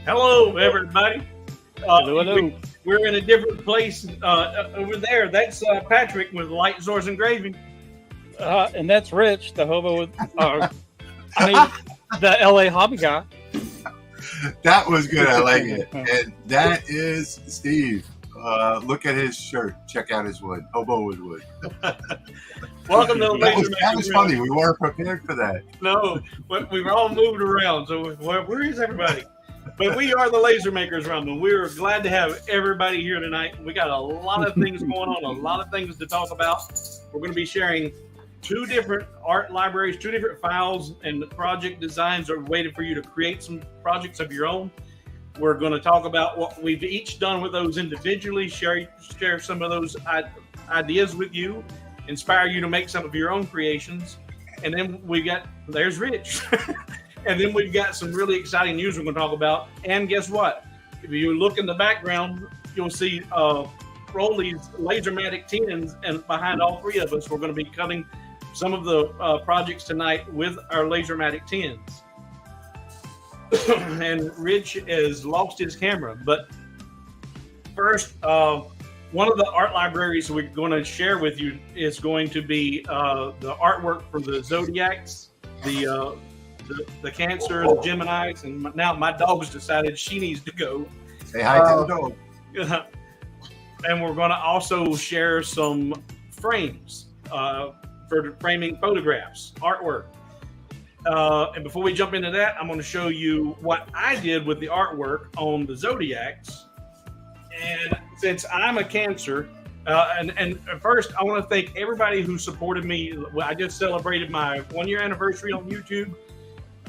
Hello, everybody. Hello. We're in a different place over there. That's Patrick with Light Source Engraving. And that's Rich, the hobo with, the LA Hobby Guy. That was good. I like it. And that is Steve. Look at his shirt. Check out his wood. Hobo with wood. Welcome to the That was funny. We weren't prepared for that. No, we've all moved around. So where is everybody? But we are the Laser Makers Realm, and we're glad to have everybody here tonight. We got a lot of things going on, a lot of things to talk about. We're going to be sharing 2 different art libraries, 2 different files, and project designs are waiting for you to create some projects of your own. We're going to talk about what we've each done with those individually, share some of those ideas with you, inspire you to make some of your own creations. And then there's Rich. And then we've got some really exciting news we're going to talk about. And guess what? If you look in the background, you'll see Rolly's Lasermatic 10s, and behind all 3 of us, we're going to be cutting some of the projects tonight with our Lasermatic 10s. And Rich has lost his camera. But first, one of the art libraries we're going to share with you is going to be the artwork for the Zodiacs, the Cancer, the Geminis, and now my dog's decided she needs to go. Say hi to the dog. And we're going to also share some frames for framing photographs, artwork. And before we jump into that, I'm going to show you what I did with the artwork on the Zodiacs. And since I'm a Cancer, and first I want to thank everybody who supported me. I just celebrated my 1-year anniversary on YouTube.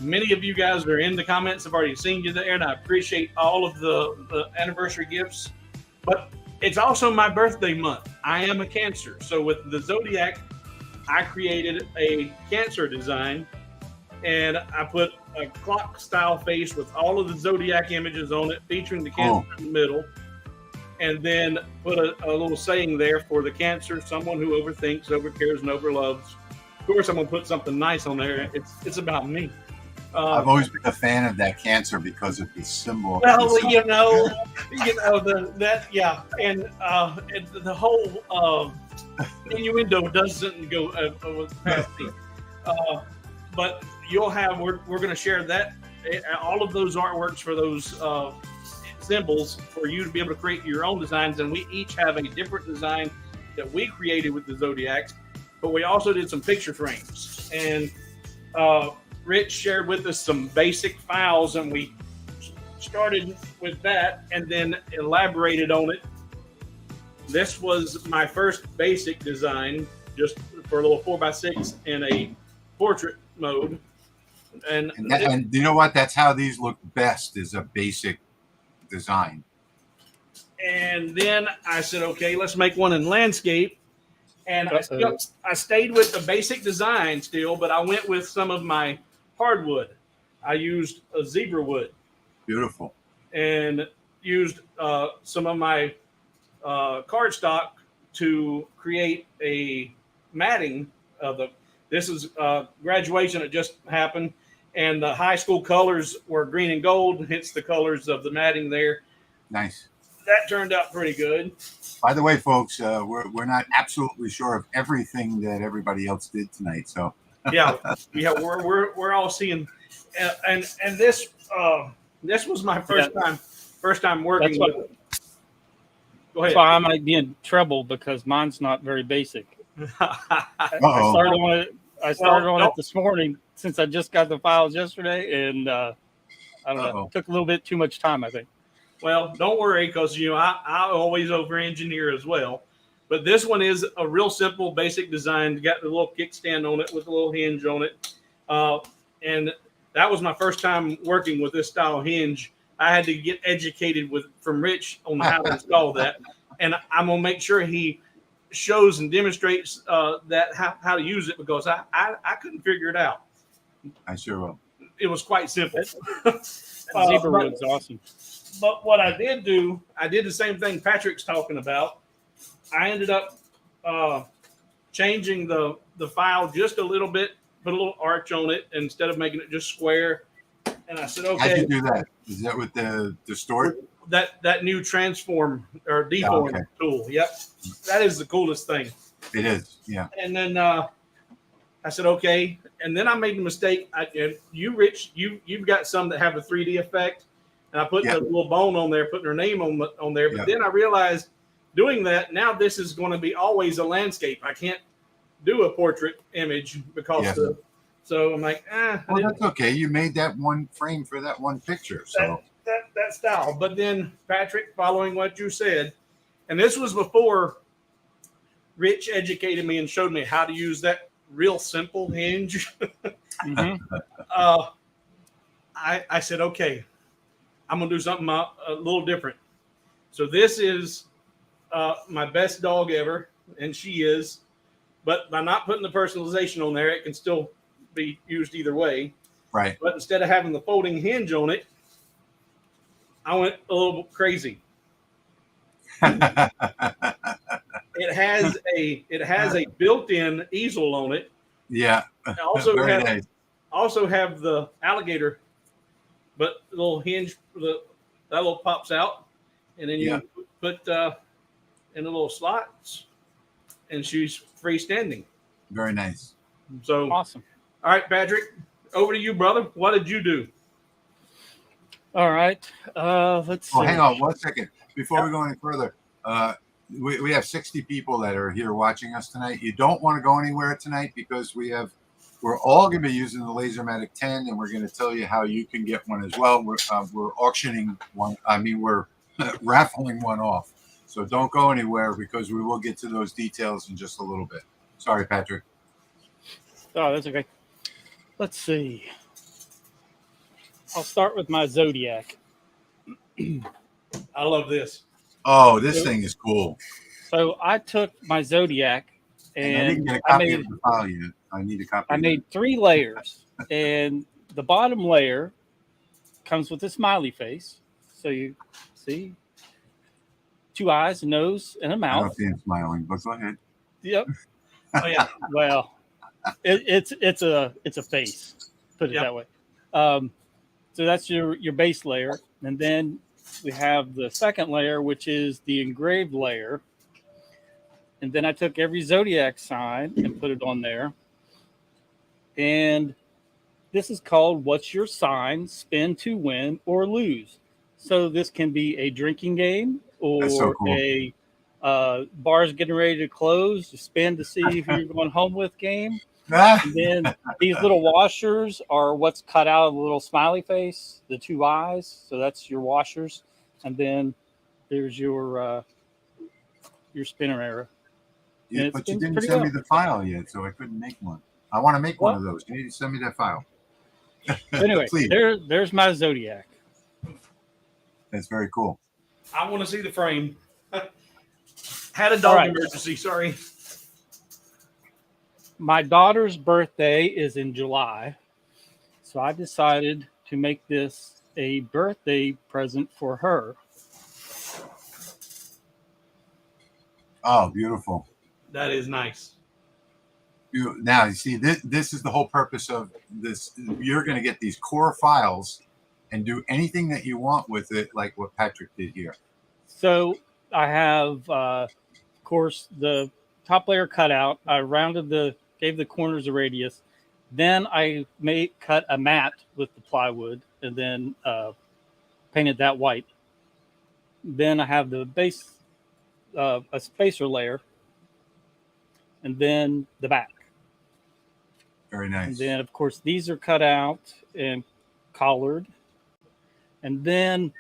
Many of you guys are in the comments. I've already seen you there, and I appreciate all of the anniversary gifts. But it's also my birthday month. I am a Cancer. So with the Zodiac, I created a Cancer design, and I put a clock style face with all of the Zodiac images on it, featuring the Cancer in the middle. And then put a little saying there for the Cancer, someone who overthinks, overcares, and overloves. Of course, I'm going to put something nice on there. It's about me. I've always been a fan of that Cancer because of the symbol. Well, yeah, and the whole innuendo doesn't go past me. But we're going to share that all of those artworks for those symbols for you to be able to create your own designs, and we each have a different design that we created with the Zodiacs. But we also did some picture frames, and Rich shared with us some basic files, and we started with that and then elaborated on it. This was my first basic design, just for a little 4x6 in a portrait mode. And you know what? That's how these look best, is a basic design. And then I said, okay, let's make one in landscape. And I stayed with the basic design still, but I went with some of my hardwood. I used a zebra wood. Beautiful. And used some of my cardstock to create a matting of this is graduation that just happened, and the high school colors were green and gold, hence the colors of the matting there. Nice. That turned out pretty good. By the way, folks, we're not absolutely sure of everything that everybody else did tonight, so yeah, we're all seeing, and this was my first time working with it. Go ahead. That's why I might be in trouble, because mine's not very basic. I started on it this morning, since I just got the files yesterday, and I don't know, it took a little bit too much time, I think. Well, don't worry, because I always over-engineer as well. But this one is a real simple, basic design. Got the little kickstand on it with a little hinge on it. And that was my first time working with this style hinge. I had to get educated from Rich on how to install that. And I'm going to make sure he shows and demonstrates how to use it, because I couldn't figure it out. I sure will. It was quite simple. Zebra wood's awesome. But what I did do, I did the same thing Patrick's talking about. I ended up changing the file just a little bit, put a little arch on it. Instead of making it just square, And I said, How'd okay. you do that? Is that with the distort? That new transform or deform tool. Yep. That is the coolest thing. It is. Yeah. And then I said, okay. And then I made the mistake. Rich, you've got some that have a 3D effect. And I put the little bone on there, putting her name on there. But then I realized doing that, now this is going to be always a landscape. I can't do a portrait image because so I'm like, well, that's okay. You made that one frame for that one picture. So that style. But then Patrick, following what you said, and this was before Rich educated me and showed me how to use that real simple hinge. I said, okay, I'm gonna do something a little different. So this is my best dog ever, and she is. But by not putting the personalization on there, it can still be used either way. Right. But instead of having the folding hinge on it, I went a little crazy. It has a built-in easel on it. Yeah. Also have the alligator, but the little hinge that little pops out, and then you put in the little slots, and she's freestanding. Very nice. So awesome. All right, Patrick, over to you, brother. What did you do? All right. Let's see. Hang on 1 second. Before we go any further, we have 60 people that are here watching us tonight. You don't want to go anywhere tonight because we're all going to be using the Lasermatic 10, and we're going to tell you how you can get one as well. We're auctioning one. I mean, we're raffling one off. So don't go anywhere because we will get to those details in just a little bit. Sorry, Patrick. Oh, that's okay. Let's see. I'll start with my Zodiac. I love this. Oh, this thing is cool. So I took my Zodiac and I didn't get a copy of the file yet. I need a copy. I made 3 layers, and the bottom layer comes with a smiley face. So you see 2 eyes, a nose, and a mouth. I don't see him smiling, but go ahead. Yep. Oh yeah. Well, it's a face. Put it that way. So that's your base layer, and then we have the second layer, which is the engraved layer. And then I took every Zodiac sign and put it on there. And this is called What's Your Sign? Spin to Win or Lose. So this can be a drinking game or a bars getting ready to close, to spin to see who you're going home with game. And then these little washers are what's cut out of the little smiley face, the 2 eyes. So that's your washers. And then there's your spinner arrow. Yeah, but you didn't send me the file yet, so I couldn't make one. I want to make one of those. You need to send me that file. Anyway, there's my Zodiac. That's very cool. I want to see the frame. Had a dog emergency, sorry. My daughter's birthday is in July, so I decided to make this a birthday present for her. Oh, beautiful. That is nice. Now, you see, this is the whole purpose of this. You're going to get these core files and do anything that you want with it, like what Patrick did here. So I have, of course, the top layer cut out. I gave the corners a radius. Then I cut a mat with the plywood and then painted that white. Then I have the base, a spacer layer, and then the back. Very nice. And then, of course, these are cut out and collared. And then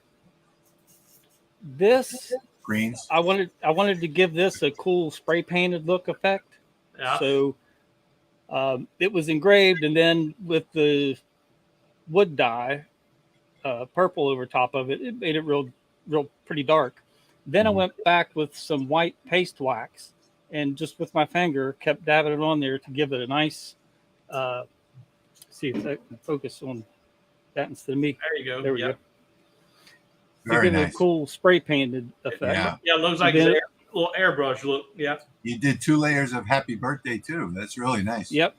this greens. I wanted to give this a cool spray painted look effect. Yeah. So it was engraved, and then with the wood dye, purple over top of it, it made it real pretty dark. Then I went back with some white paste wax, and just with my finger kept dabbing it on there to give it a nice. See if I can focus on that instead of me. There you go. There we go. Very nice. A cool spray painted effect. Yeah, it looks like a little airbrush look. Yeah. You did 2 layers of happy birthday too. That's really nice. Yep.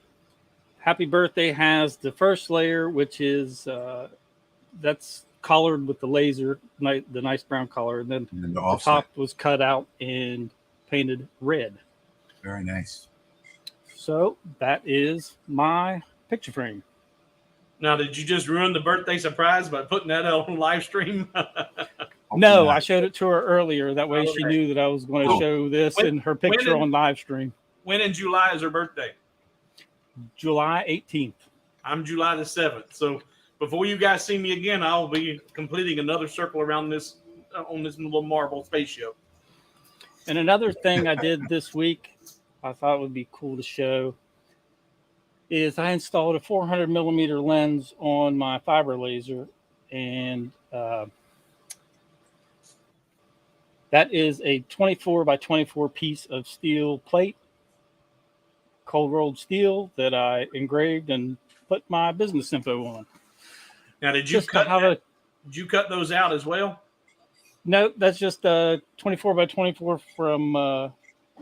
Happy birthday has the first layer, which is that's colored with the laser, the nice brown color, and then the top was cut out and painted red. Very nice. So that is my picture frame. Now, did you just ruin the birthday surprise by putting that on live stream? No, I showed it to her earlier. That way she knew that I was going to show this in her picture on live stream. When in July is her birthday? July 18th. I'm July the 7th. So before you guys see me again, I'll be completing another circle around this on this little marble spaceship. And another thing I did this week, I thought would be cool to show, is I installed a 400 millimeter lens on my fiber laser, and that is a 24 by 24 piece of steel plate, cold rolled steel, that I engraved and put my business info on. Now, did you cut those out as well? No, that's just 24 by 24 from. I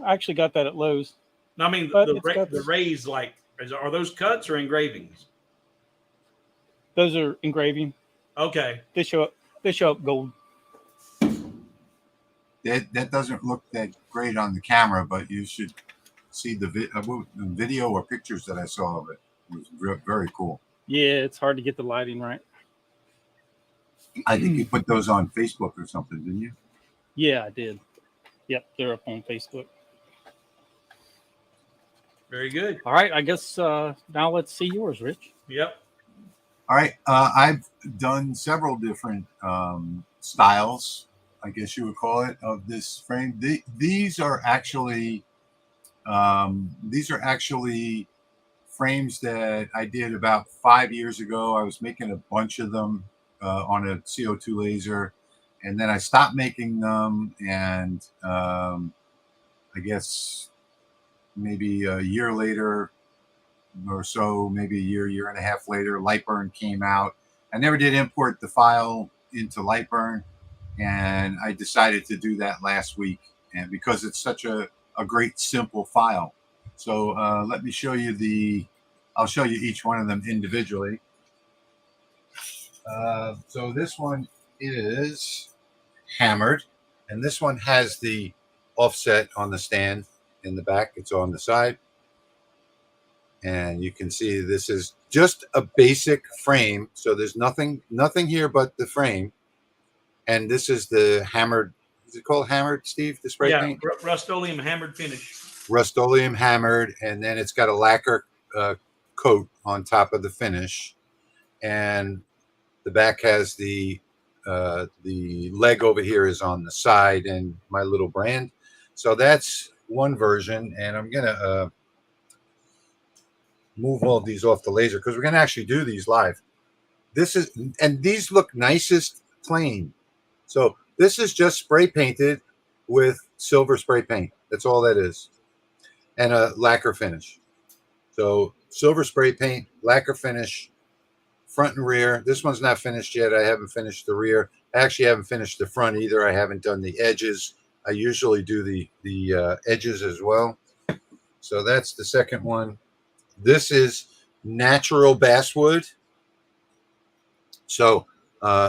actually got that at Lowe's. No, I mean the raised, like, are those cuts or engravings? Those are engraving. Okay. They show up gold. That doesn't look that great on the camera, but you should see the video or pictures that I saw of it. It was very cool. Yeah, it's hard to get the lighting right. I think you put those on Facebook or something, didn't you? Yeah, I did. Yep, they're up on Facebook. Very good. All right, I guess now let's see yours, Rich. Yep. All right. I've done several different styles, I guess you would call it, of this frame. These are actually frames that I did about 5 years ago. I was making a bunch of them on a CO2 laser, and then I stopped making them, and I guess maybe a year later or so, maybe a year and a half later, Lightburn came out. I never did import the file into Lightburn, and I decided to do that last week, and because it's such a great simple file. So let me show you I'll show you each one of them individually. So this one is hammered, and this one has the offset on the stand in the back. It's on the side, and you can see this is just a basic frame, so there's nothing here but the frame. And this is the hammered. Is it called hammered, Steve? The spray paint? Rust-Oleum hammered finish. Rust-Oleum hammered, and then it's got a lacquer coat on top of the finish, and the back has the leg over here is on the side, and my little brand. So that's one version, and I'm gonna move all these off the laser because we're gonna actually do these live. And these look nicest plain. So this is just spray painted with silver spray paint. That's all that is, and a lacquer finish. So silver spray paint, lacquer finish, front and rear. This one's not finished yet. I haven't finished the rear. I actually haven't finished the front either. I haven't done the edges. I usually do the edges as well. So that's the second one. This is natural basswood. So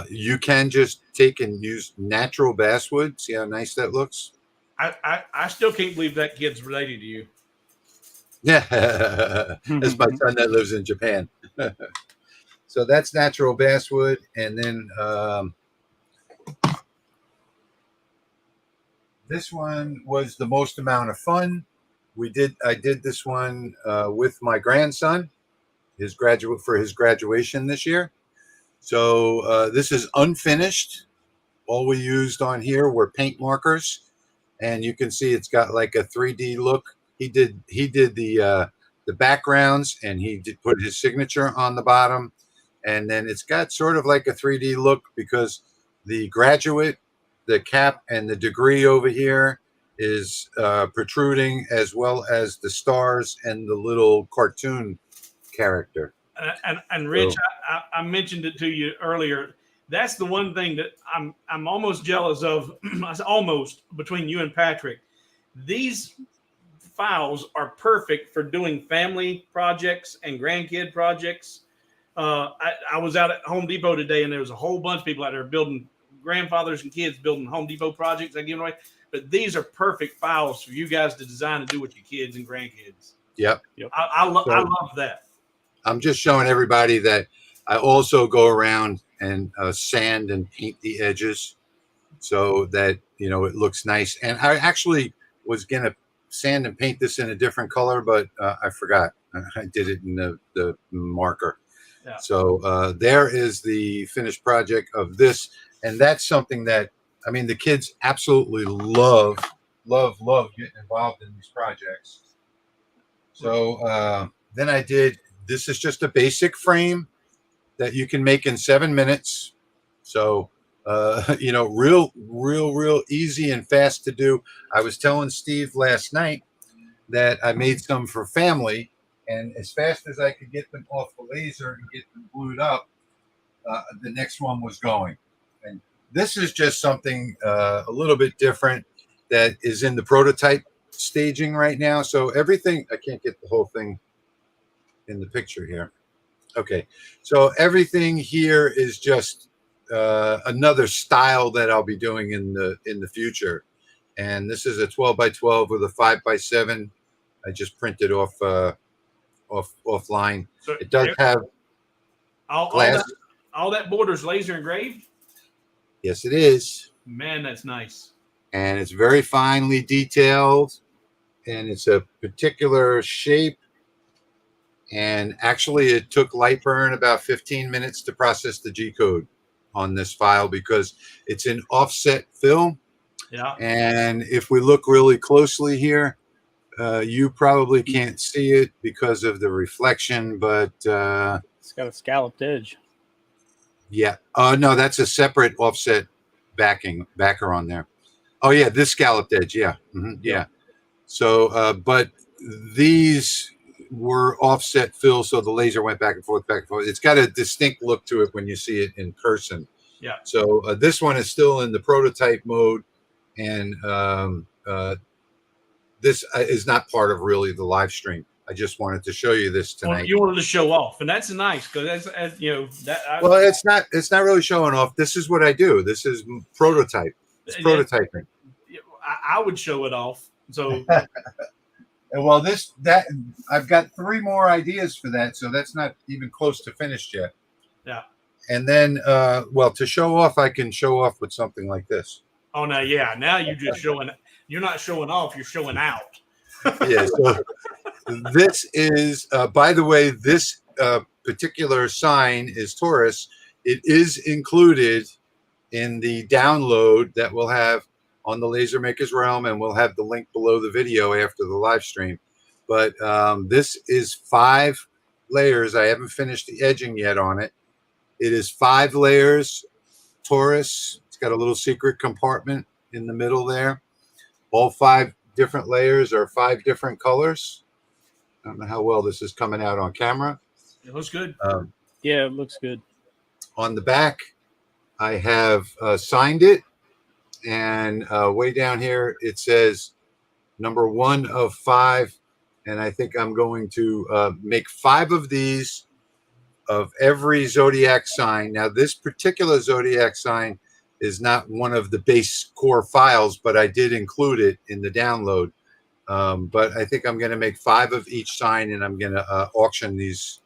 you can just take and use natural basswood. See how nice that looks? I still can't believe that kid's related to you. Yeah, that's my son that lives in Japan. So that's natural basswood, and then this one was the most amount of fun. I did this one with my grandson, his graduation this year. So this is unfinished. All we used on here were paint markers, and you can see it's got like a 3D look. He did the backgrounds, and he did put his signature on the bottom, and then it's got sort of like a 3D look because the graduate, the cap, and the degree over here is protruding, as well as the stars and the little cartoon character. And Rich, so, I mentioned it to you earlier. That's the one thing that I'm almost jealous of. Almost between you and Patrick. These files are perfect for doing family projects and grandkid projects. I was out at Home Depot today, and there was a whole bunch of people out there building, grandfathers and kids building Home Depot projects. I give away, but these are perfect files for you guys to design and do with your kids and grandkids. Yep. I love that. I'm just showing everybody that I also go around and sand and paint the edges so that, you know, it looks nice. And I actually was going to sand and paint this in a different color, but I forgot. I did it in the marker. Yeah. So there is the finished project of this. And that's something that, I mean, the kids absolutely love getting involved in these projects. So then I did, this is just a basic frame that you can make in 7 minutes. So, you know, real easy and fast to do. I was telling Steve last night that I made some for family, and as fast as I could get them off the laser and get them glued up, the next one was going. And this is just something a little bit different that is in the prototype staging right now. So everything, I can't get the whole thing in the picture here. Okay, so everything here is just another style that I'll be doing in the future. And this is a 12 by 12 with a 5 by 7. I just printed offline. So it does have glass. All that border's laser engraved? Yes, it is. Man, that's nice. And it's very finely detailed, and it's a particular shape. And actually, it took Lightburn about 15 minutes to process the G code on this file because it's an offset fill. Yeah. And if we look really closely here, you probably can't see it because of the reflection, but it's got a scalloped edge. Yeah. No, that's a separate offset backer on there. Oh yeah, this scalloped edge. Yeah. Mm-hmm, yeah. So, but these were offset fill, so the laser went back and forth, back and forth. It's got a distinct look to it when you see it in person. Yeah. So this one is still in the prototype mode, and this is not part of really the live stream. I just wanted to show you this tonight. Well, you wanted to show off, and that's nice because that's you know that. Well, it's not really showing off. This is what I do. This is prototype. It's prototyping. I would show it off. So. Well, I've got 3 more ideas for that, so that's not even close to finished yet. Yeah. And then, well, to show off, I can show off with something like this. Oh no, yeah. Now you're just showing. You're not showing off. You're showing out. Yeah. So this is, by the way, this particular sign is Taurus. It is included in the download that we'll have on the Laser Makers Realm, and we'll have the link below the video after the live stream. But this is 5 layers. I haven't finished the edging yet on it. It is 5 layers, Taurus. It's got a little secret compartment in the middle there. All 5 different layers are 5 different colors. I don't know how well this is coming out on camera. It looks good. Yeah, it looks good. On the back, I have signed it. And way down here, it says number 1 of 5. And I think I'm going to make 5 of these of every zodiac sign. Now, this particular zodiac sign is not one of the base core files, but I did include it in the download. But I think I'm going to make 5 of each sign, and I'm going to auction these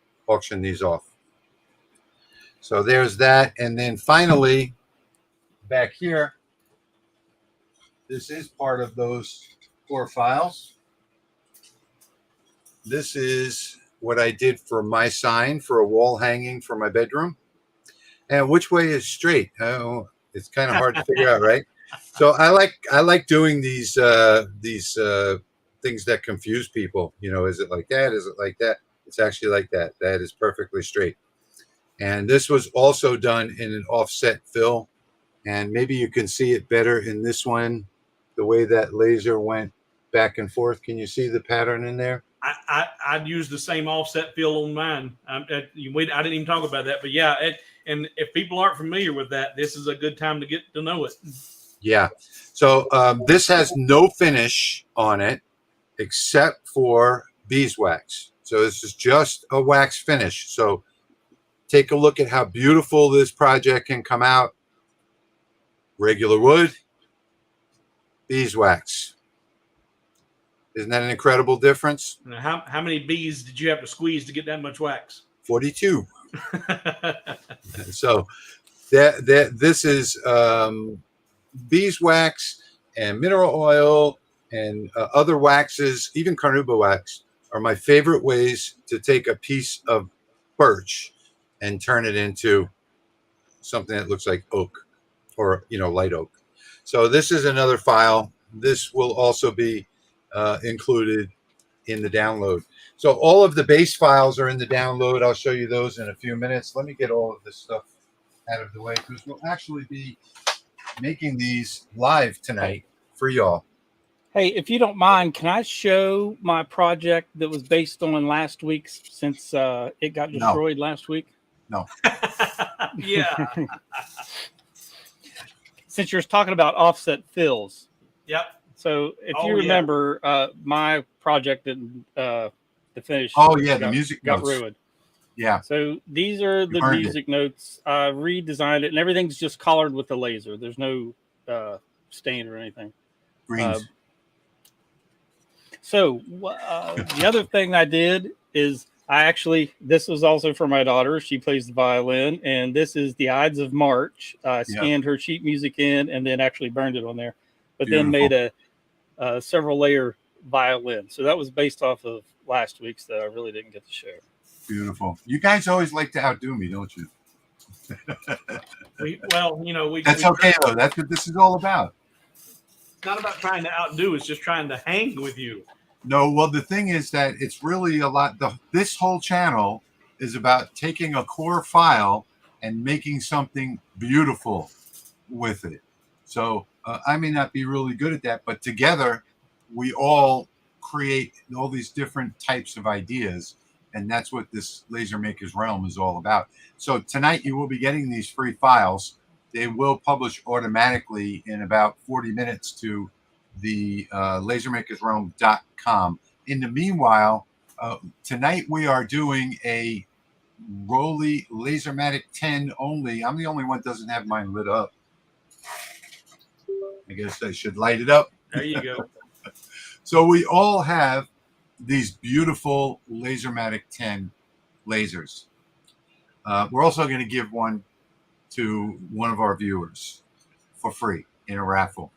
off. So there's that. And then finally, back here, this is part of those 4 files. This is what I did for my sign for a wall hanging for my bedroom. And which way is straight? Oh, it's kind of hard to figure out, right? So I like doing these things that confuse people. You know, is it like that? Is it like that? It's actually like that. That is perfectly straight. And this was also done in an offset fill. And maybe you can see it better in this one. The way that laser went back and forth. Can you see the pattern in there? I'd use the same offset fill on mine. I didn't even talk about that, but yeah. And if people aren't familiar with that, this is a good time to get to know it. Yeah. So this has no finish on it except for beeswax. So this is just a wax finish. So take a look at how beautiful this project can come out. Regular wood, beeswax. Isn't that an incredible difference? Now, how many bees did you have to squeeze to get that much wax? 42. So this is beeswax and mineral oil and other waxes, even carnauba wax, are my favorite ways to take a piece of birch and turn it into something that looks like oak or, light oak. So this is another file. This will also be included in the download. So all of the base files are in the download. I'll show you those in a few minutes. Let me get all of this stuff out of the way because we'll actually be making these live tonight for y'all. Hey, if you don't mind, can I show my project that was based on last week's since it got destroyed last week? No. Yeah. Since you're talking about offset fills. Yep. So if you remember, my project didn't the finish. The music got notes. ruined. Yeah. So these are the music notes. I redesigned it, and everything's just colored with the laser. There's no stain or anything. Greens. So the other thing I did is this was also for my daughter. She plays the violin, and this is the Ides of March. I scanned her sheet music in and then actually burned it on there, but Beautiful. then made a several layer violin. So that was based off of last week's that I really didn't get to show. Beautiful. You guys always like to outdo me, don't you? That's okay though. That's what this is all about. It's not about trying to outdo. It's just trying to hang with you. No, well, the thing is that it's really a lot. This whole channel is about taking a core file and making something beautiful with it. So I may not be really good at that, but together we all create all these different types of ideas. And that's what this Laser Makers Realm is all about. So tonight you will be getting these free files. They will publish automatically in about 40 minutes to the lasermakersrealm.com. In the meanwhile, tonight we are doing a Rollei Lasermatic 10 only. I'm the only one that doesn't have mine lit up. I guess I should light it up. There you go. So we all have these beautiful Lasermatic 10 lasers. We're also going to give one to one of our viewers for free in a raffle.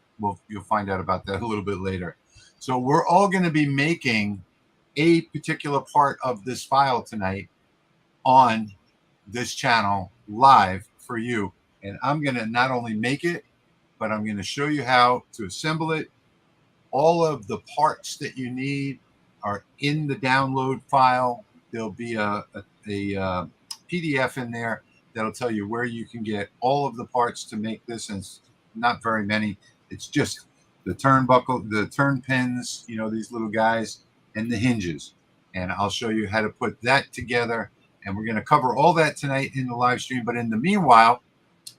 You'll find out about that a little bit later. So we're all going to be making a particular part of this file tonight on this channel live for you. And I'm going to not only make it, but I'm going to show you how to assemble it. All of the parts that you need are in the download file. There'll be a PDF in there that'll tell you where you can get all of the parts to make this, and it's not very many. It's just the turnbuckle, the turn pins, these little guys, and the hinges. And I'll show you how to put that together. And we're going to cover all that tonight in the live stream. But in the meanwhile,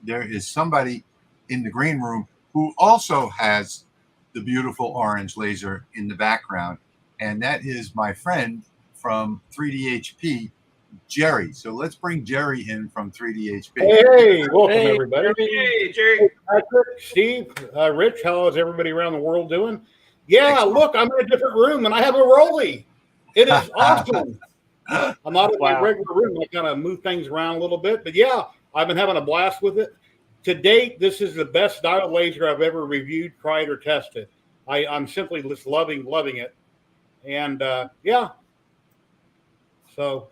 there is somebody in the green room who also has the beautiful orange laser in the background. And that is my friend from 3DHP, Jerry. So let's bring Jerry in from 3DHP. Hey, welcome everybody. Hey, Jerry. Patrick, Steve, Rich, how is everybody around the world doing? Yeah, excellent. Look, I'm in a different room and I have a Rollei. It is awesome. I'm not in my regular room. I kind of move things around a little bit, but yeah, I've been having a blast with it. To date, this is the best diode laser I've ever reviewed, tried, or tested. I'm simply just loving it. And yeah. So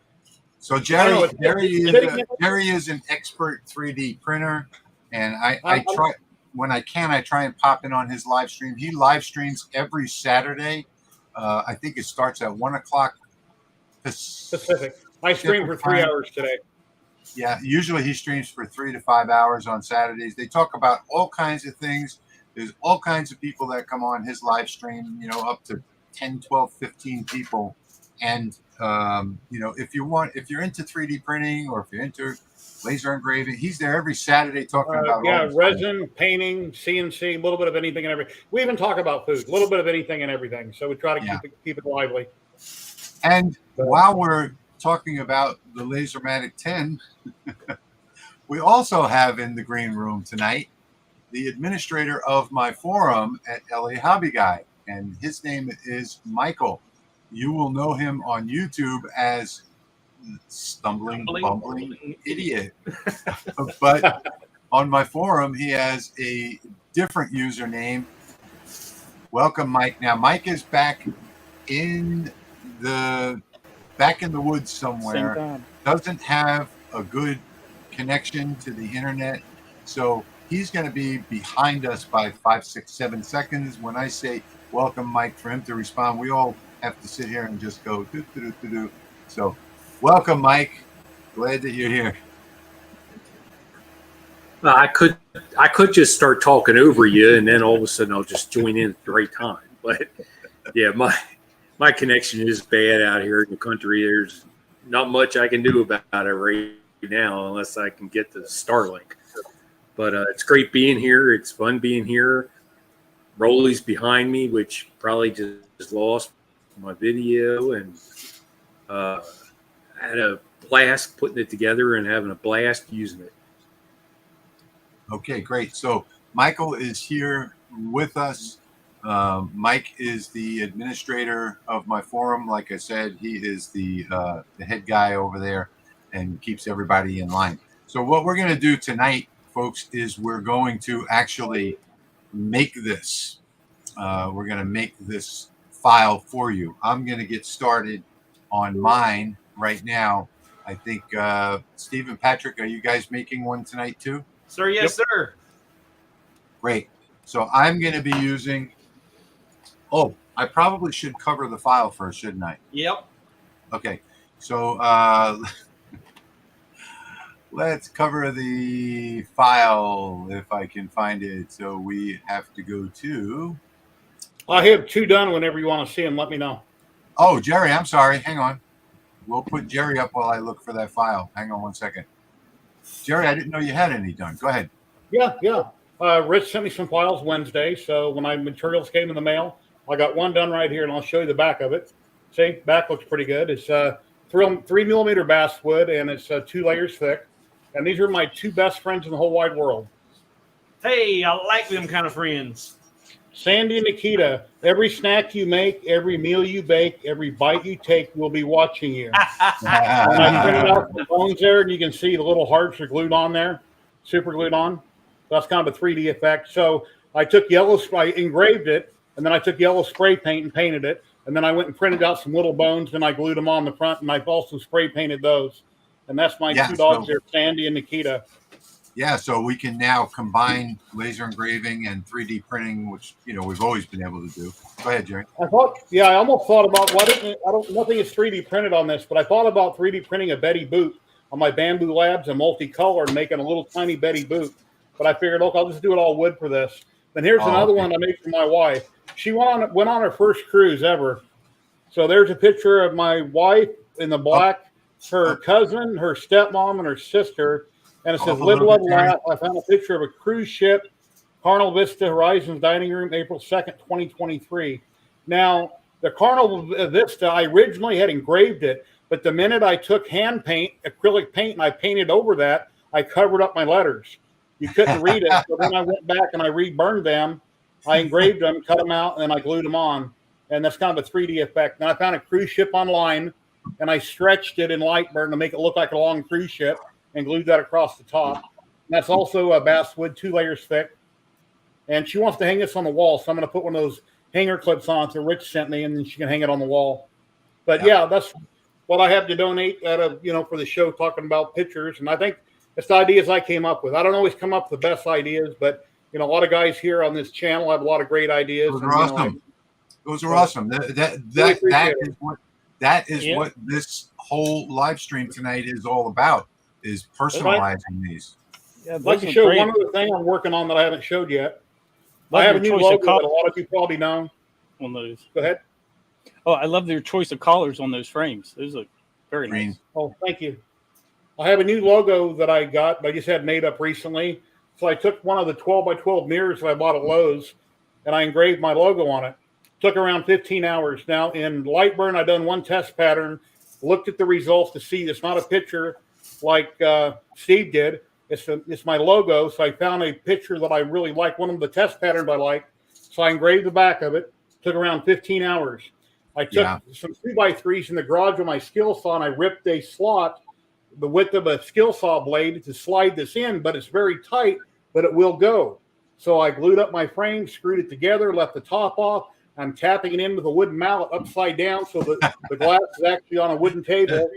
Jerry is an expert 3D printer, and I try when I can. I try and pop in on his live stream. He live streams every Saturday. I think it starts at 1 o'clock Pacific. I stream for 3 hours today. Yeah, usually he streams for 3 to 5 hours on Saturdays. They talk about all kinds of things. There's all kinds of people that come on his live stream, up to 10, 12, 15 people. And, if you're into 3D printing or if you're into laser engraving, he's there every Saturday talking about resin, painting, CNC, a little bit of anything and everything. We even talk about food, a little bit of anything and everything. So we try to keep it lively. And while we're talking about the Lasermatic 10, we also have in the green room tonight the administrator of my forum at LA Hobby Guy, and his name is Michael. You will know him on YouTube as Stumbling Bumbling Idiot. But on my forum, he has a different username. Welcome, Mike. Now, Mike is back in the woods somewhere. Doesn't have a good connection to the internet, so he's going to be behind us by 5, 6, 7 seconds. When I say welcome, Mike, for him to respond, we all have to sit here and just go do do do do do. So, welcome, Mike. Glad that you're here. I could just start talking over you, and then all of a sudden I'll just join in at the right time. But yeah, my connection is bad out here in the country. There's not much I can do about it right now unless I can get the Starlink. But it's great being here. It's fun being here. Rolly's behind me, which probably just lost my video, and I had a blast putting it together and having a blast using it. Okay, great. So Michael is here with us. Mike is the administrator of my forum. Like I said, he is the head guy over there and keeps everybody in line. So what we're going to do tonight, folks, is we're going to actually make this. We're going to make this file for you. I'm going to get started on mine right now. I think Steve and Patrick, are you guys making one tonight too? Sir, yes, yep. Sir. Great. So I'm going to be using. Oh, I probably should cover the file first, shouldn't I? Yep. Okay. So let's cover the file if I can find it. So we have to go to. I have 2 done. Whenever you want to see them, let me know. Oh, Jerry, I'm sorry. Hang on. We'll put Jerry up while I look for that file. Hang on 1 second. Jerry, I didn't know you had any done. Go ahead. Yeah. Rich sent me some files Wednesday, so when my materials came in the mail, I got one done right here, and I'll show you the back of it. See, back looks pretty good. It's 3mm basswood, and it's 2 layers thick. And these are my 2 best friends in the whole wide world. Hey, I like them kind of friends. Sandy and Nikita, every snack you make, every meal you bake, every bite you take, we'll be watching you. And I printed out the bones there, and you can see the little hearts are glued on there, super glued on. That's kind of a 3D effect. So I took I engraved it, and then I took yellow spray paint and painted it. And then I went and printed out some little bones, and I glued them on the front, and I've also spray painted those. And that's my 2 dogs there, Sandy and Nikita. Yeah, so we can now combine laser engraving and 3D printing, which we've always been able to do. Go ahead, Jerry. I almost thought about nothing is 3D printed on this, but I thought about 3D printing a Betty boot on my Bamboo Labs and multicolor and making a little tiny Betty boot. But I figured, look, I'll just do it all wood for this. Then here's another one I made for my wife. She went on her first cruise ever. So there's a picture of my wife in the black, her cousin, her stepmom, and her sister. And it says, live, love, laugh. I found a picture of a cruise ship, Carnival Vista Horizons Dining Room, April 2nd, 2023. Now, the Carnival Vista, I originally had engraved it, but the minute I took hand paint, acrylic paint, and I painted over that, I covered up my letters. You couldn't read it. So then I went back and I reburned them. I engraved them, cut them out, and then I glued them on. And that's kind of a 3D effect. Then I found a cruise ship online, and I stretched it in Lightburn to make it look like a long cruise ship, and glued that across the top. And that's also a basswood, 2 layers thick. And she wants to hang this on the wall, so I'm going to put one of those hanger clips on that Rich sent me, and then she can hang it on the wall. But yeah, that's what I have to donate for the show, talking about pictures. And I think it's the ideas I came up with. I don't always come up with the best ideas, but a lot of guys here on this channel have a lot of great ideas. Those are awesome. Those are awesome. That is what this whole live stream tonight is all about. Is personalizing these. Yeah, I'd like to show one other thing I'm working on that I haven't showed yet. I have a new logo that a lot of you probably know. On those. Go ahead. Oh, I love your choice of colors on those frames. Those look very nice. Oh, thank you. I have a new logo that I got, but I just had made up recently. So I took one of the 12x12 mirrors that I bought at Lowe's, and I engraved my logo on it. Took around 15 hours. Now in Lightburn, I've done one test pattern, looked at the results to see it's not a picture like Steve did. It's my logo. So I found a picture that I really like, one of the test patterns I like. So I engraved the back of it. Took around 15 hours. I took some 2x3s in the garage with my skill saw, and I ripped a slot the width of a skill saw blade to slide this in, but it's very tight, but it will go. So I glued up my frame, screwed it together, left the top off. I'm tapping it in with a wooden mallet upside down so that the glass is actually on a wooden table.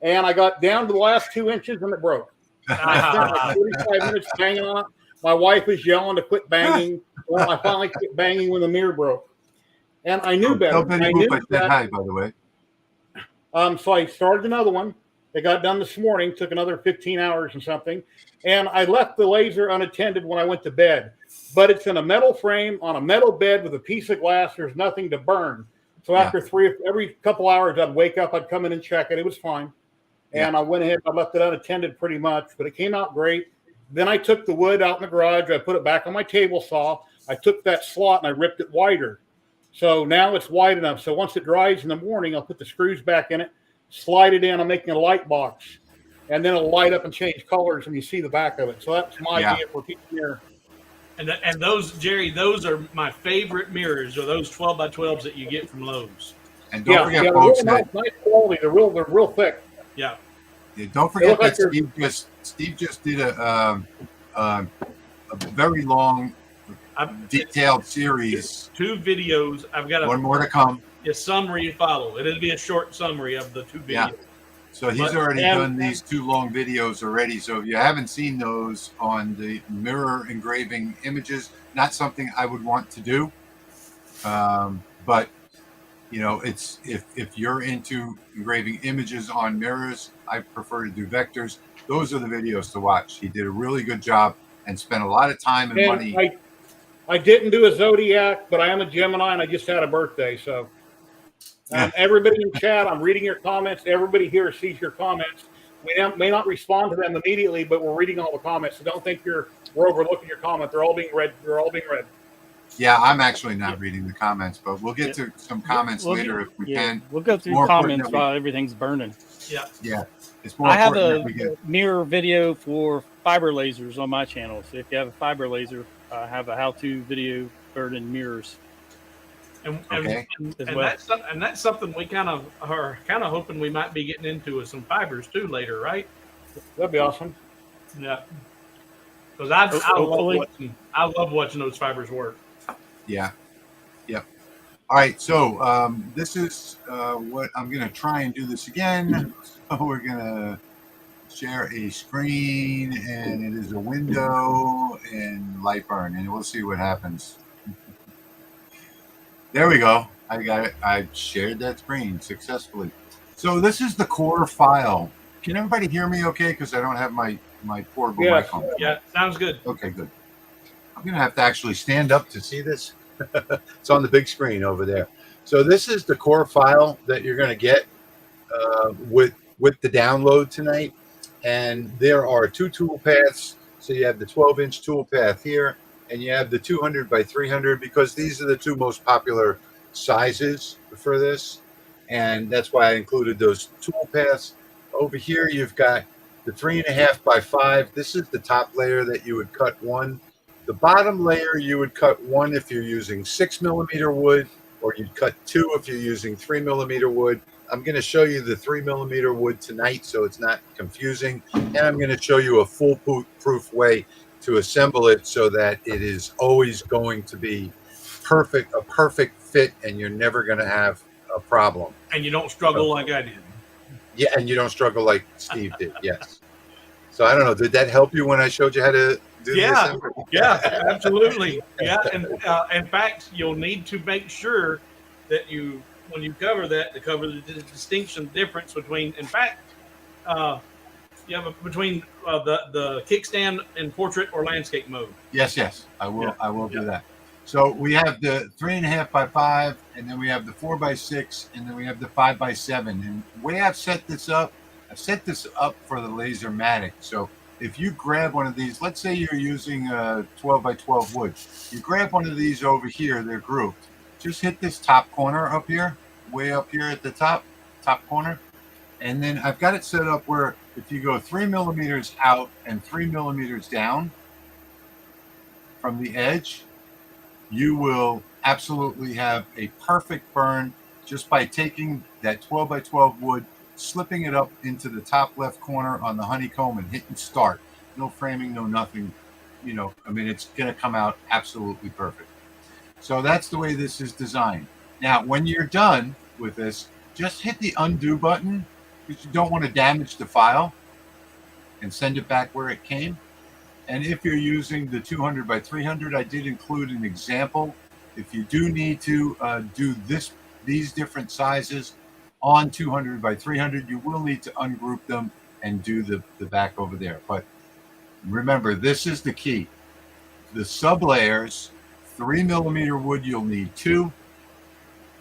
And I got down to the last 2 inches and it broke. I spent like 45 minutes banging on it. My wife was yelling to quit banging. Well, I finally quit banging when the mirror broke. And I knew better. I knew that, hi, by the way. So I started another one. It got done this morning, took another 15 hours and something. And I left the laser unattended when I went to bed. But it's in a metal frame on a metal bed with a piece of glass. There's nothing to burn. So after every couple hours, I'd wake up, I'd come in and check it. It was fine. And I went ahead, I left it unattended pretty much, but it came out great. Then I took the wood out in the garage. I put it back on my table saw. I took that slot and I ripped it wider. So now it's wide enough. So once it dries in the morning, I'll put the screws back in it, slide it in. I'm making a light box. And then it'll light up and change colors and you see the back of it. So that's my idea for people here. And those, Jerry, those are my favorite mirrors, are those 12x12s that you get from Lowe's. And don't forget, folks, nice quality. They're real thick. Yeah. Don't forget that Steve just did a very long, detailed series. 2 videos. I've got one more to come. A summary to follow. It'll be a short summary of the 2 videos. Yeah. So he's already done these 2 long videos already. So if you haven't seen those on the mirror engraving images, not something I would want to do. But you know, it's if you're into engraving images on mirrors, I prefer to do vectors. Those are the videos to watch. He did a really good job and spent a lot of time and money. I didn't do a zodiac, but I am a Gemini and I just had a birthday. So everybody in chat, I'm reading your comments. Everybody here sees your comments. We may not respond to them immediately, but we're reading all the comments. So don't think we're overlooking your comment. They're all being read. Yeah, I'm actually not reading the comments, but we'll get to some comments later if we can. We'll go through comments while everything's burning. Yeah. It's more I have a mirror video for fiber lasers on my channel. So if you have a fiber laser, I have a how-to video burning mirrors. And that's something we kind of are hoping we might be getting into with some fibers too later, right? That'd be awesome. Yeah. Because I love watching those fibers work. Yeah. Yep. All right. So this is what I'm going to try and do this again. So we're going to share a screen, and it is a window and light burn, and we'll see what happens. There we go. I got it. I shared that screen successfully. So this is the core file. Can everybody hear me okay? Because I don't have my portable mic on. Yeah, sounds good. Okay, good. I'm going to have to actually stand up to see this. It's on the big screen over there. So this is the core file that you're going to get with the download tonight. And there are 2 tool paths. So you have the 12-inch tool path here, and you have the 200 by 300 because these are the 2 most popular sizes for this. And that's why I included those tool paths. Over here, you've got the 3.5 by 5. This is the top layer that you would cut 1. The bottom layer, you would cut 1 if you're using 6mm wood, or you'd cut 2 if you're using 3mm wood. I'm going to show you the 3mm wood tonight so it's not confusing. And I'm going to show you a foolproof way to assemble it so that it is always going to be a perfect fit, and you're never going to have a problem. And you don't struggle like I did. Yeah, and you don't struggle like Steve did, yes. So I don't know, did that help you when I showed you how to do this? Yeah, absolutely. Yeah, and in fact, you'll need to make sure that when you cover that, to cover the distinction difference between, in fact, between the kickstand in portrait or landscape mode. Yes, I will do that. So we have the 3.5 by 5, and then we have the 4 by 6, and then we have the 5 by 7. And the way I've set this up for the Lasermatic. So if you grab one of these, let's say you're using a 12 by 12 wood, you grab one of these over here, they're grouped. Just hit this top corner up here, way up here at the top, and then you hit the top corner. And then I've got it set up where if you go 3 millimeters out and 3 millimeters down from the edge, you will absolutely have a perfect burn just by taking that 12 by 12 wood, slipping it up into the top left corner on the honeycomb and hitting start. No framing, no nothing. You know, I mean, it's going to come out absolutely perfect. So that's the way this is designed. Now, when you're done with this, just hit the undo button because you don't want to damage the file and send it back where it came. And if you're using the 200 by 300, I did include an example. If you do need to do these different sizes on 200 by 300, you will need to ungroup them and do the back over there. But remember, this is the key. The sub layers, 3 millimeter wood, you'll need 2,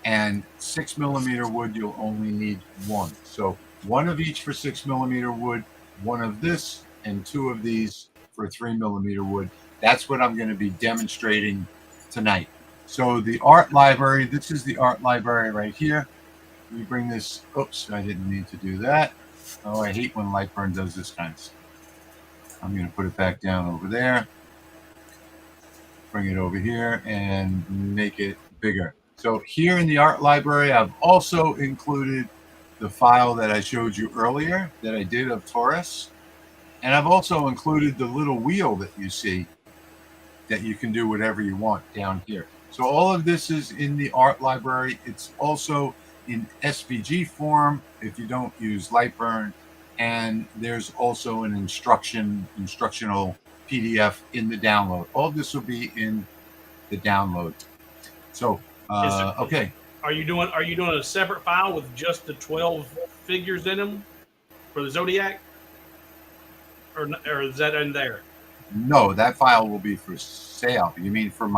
and 6 millimeter wood, you'll only need 1. So 1 of each for 6 millimeter wood, 1 of this, and 2 of these for 3 millimeter wood. That's what I'm going to be demonstrating tonight. So the art library, this is the art library right here. We bring this, oops, I didn't need to do that. Oh, I hate when Lightburn does this kind of stuff. I'm going to put it back down over there. Bring it over here and make it bigger. So here in the art library, I've also included the file that I showed you earlier that I did of Taurus. And I've also included the little wheel that you see that you can do whatever you want down here. So all of this is in the art library. It's also in SVG form if you don't use Lightburn. And there's also an instructional PDF in the download. All this will be in the download. So, okay. Are you doing a separate file with just the 12 figures in them for the Zodiac? Or is that in there? No, that file will be for sale. You mean for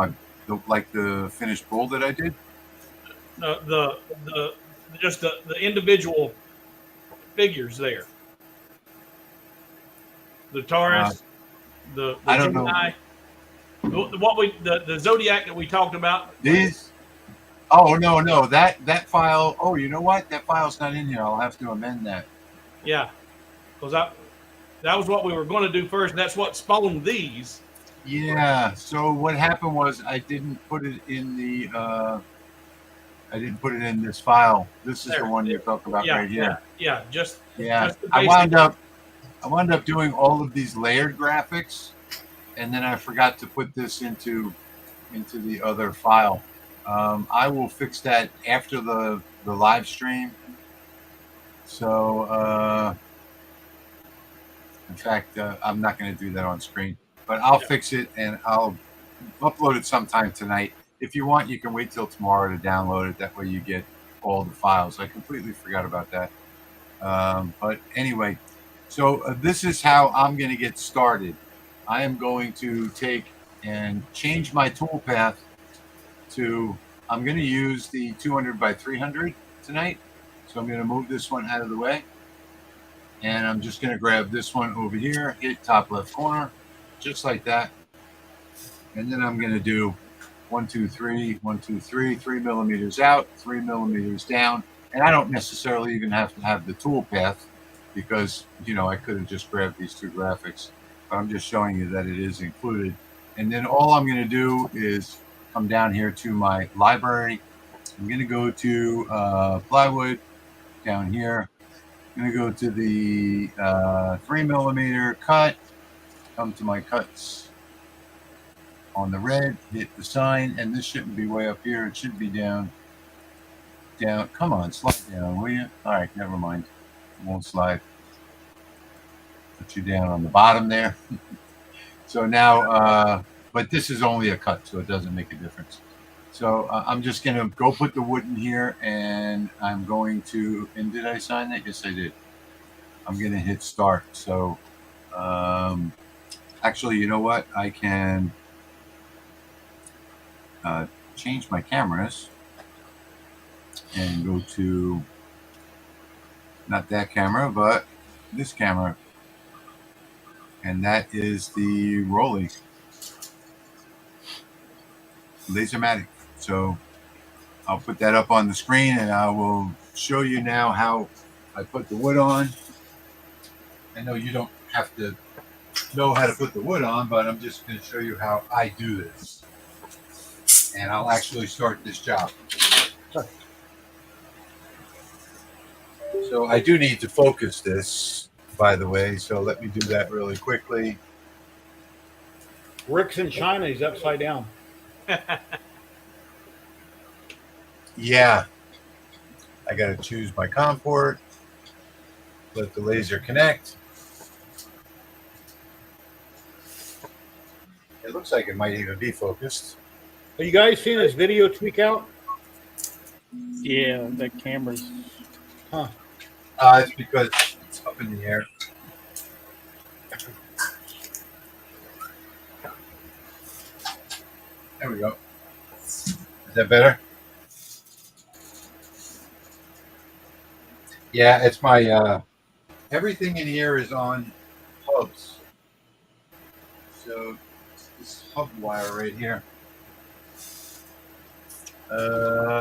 the finished bull that I did? Just the individual figures there. The Taurus, the I don't Gemini, know. the Zodiac that we talked about. These? Oh no, that file. Oh, you know what? That file's not in here. I'll have to amend that. Yeah, because that was what we were going to do first. And that's what spawned these. Yeah. So what happened was I didn't put it in the. I didn't put it in this file. This is the one you're talking about right here. Yeah. Just I wound up doing all of these layered graphics, and then I forgot to put this into the other file. I will fix that after the live stream. So, in fact, I'm not going to do that on screen, but I'll fix it and I'll upload it sometime tonight. If you want, you can wait till tomorrow to download it. That way you get all the files. I completely forgot about that. But anyway, so this is how I'm going to get started. I am going to take and change my toolpath to, I'm going to use the 200 by 300 tonight. So I'm going to move this one out of the way. And I'm just going to grab this one over here, hit top left corner, just like that. And then I'm going to do 1, 2, 3, 1, 2, 3, 3 millimeters out, 3 millimeters down. And I don't necessarily even have to have the toolpath because, you know, I could have just grabbed these 2 graphics. But I'm just showing you that it is included. And then all I'm going to do is come down here to my library. I'm going to go to plywood down here. I'm going to go to the 3 millimeter cut, come to my cuts on the red, hit the sign, and this shouldn't be way up here. It should be down. Come on, slide down, will you? All right, never mind. It won't slide. Put you down on the bottom there. So now, but this is only a cut, so it doesn't make a difference. So I'm just going to go put the wood in here, and I'm going to, and did I sign that? Yes, I did. I'm going to hit start. So actually, you know what? I can change my cameras and go to, not that camera, but this camera. And that is the Rolly Lasermatic. So I'll put that up on the screen and I will show you now how I put the wood on. I know you don't have to know how to put the wood on, but I'm just going to show you how I do this. And I'll actually start this job. So I do need to focus this, by the way, so let me do that really quickly. Rick's in China. He's upside down. Yeah. I got to choose my COM port. Let the laser connect. It looks like it might even be focused. Have you guys seen this video tweak out? Yeah, the camera's. Huh. It's because it's up in the air. There we go. Is that better? Yeah, it's my everything in here is on hubs. So this hub wire right here.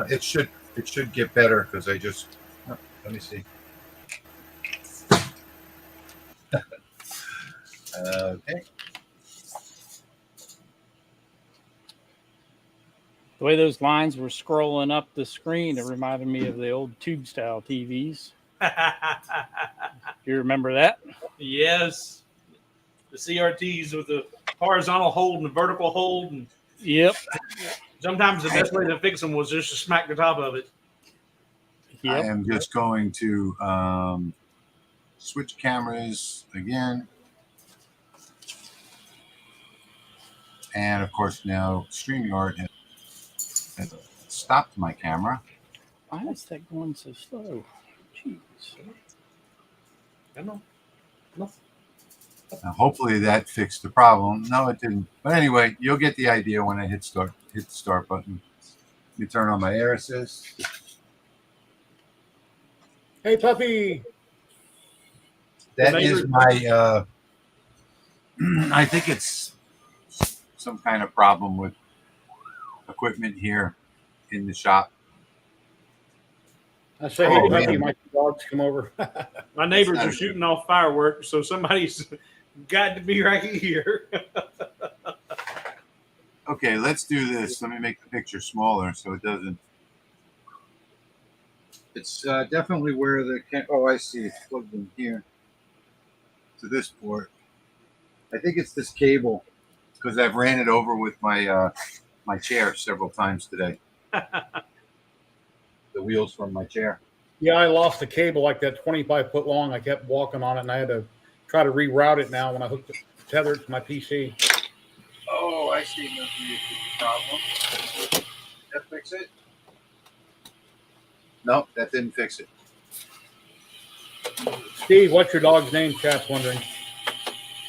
It should get better because I just let me see. Okay. The way those lines were scrolling up the screen, it reminded me of the old tube style TVs. You remember that? Yes. The CRTs with the horizontal hold and the vertical hold. And yep. Sometimes the best way to fix them was just to smack the top of it. Yep. I am just going to switch cameras again. And of course now StreamYard has stopped my camera. Why is that going so slow? Jeez. I know. No. Now, hopefully that fixed the problem. No, it didn't. But anyway, you'll get the idea when I hit the start button. Let me turn on my air assist. Hey, puppy. That is my I think it's some kind of problem with equipment here in the shop. I say, hey, puppy, my dogs come over. My neighbors are shooting off fireworks, so somebody's got to be right here. Okay, let's do this. Let me make the picture smaller so it doesn't. It's definitely where the oh, I see it's plugged in here to this port. I think it's this cable because I've ran it over with my my chair several times today. The wheels from my chair. Yeah, I lost the cable like that 25-foot long. I kept walking on it, and I had to try to reroute it now when I hooked it, tether it to my PC. Oh, I see. Must be a problem. That fix it? No, that didn't fix it. Steve, what's your dog's name? Chat's wondering.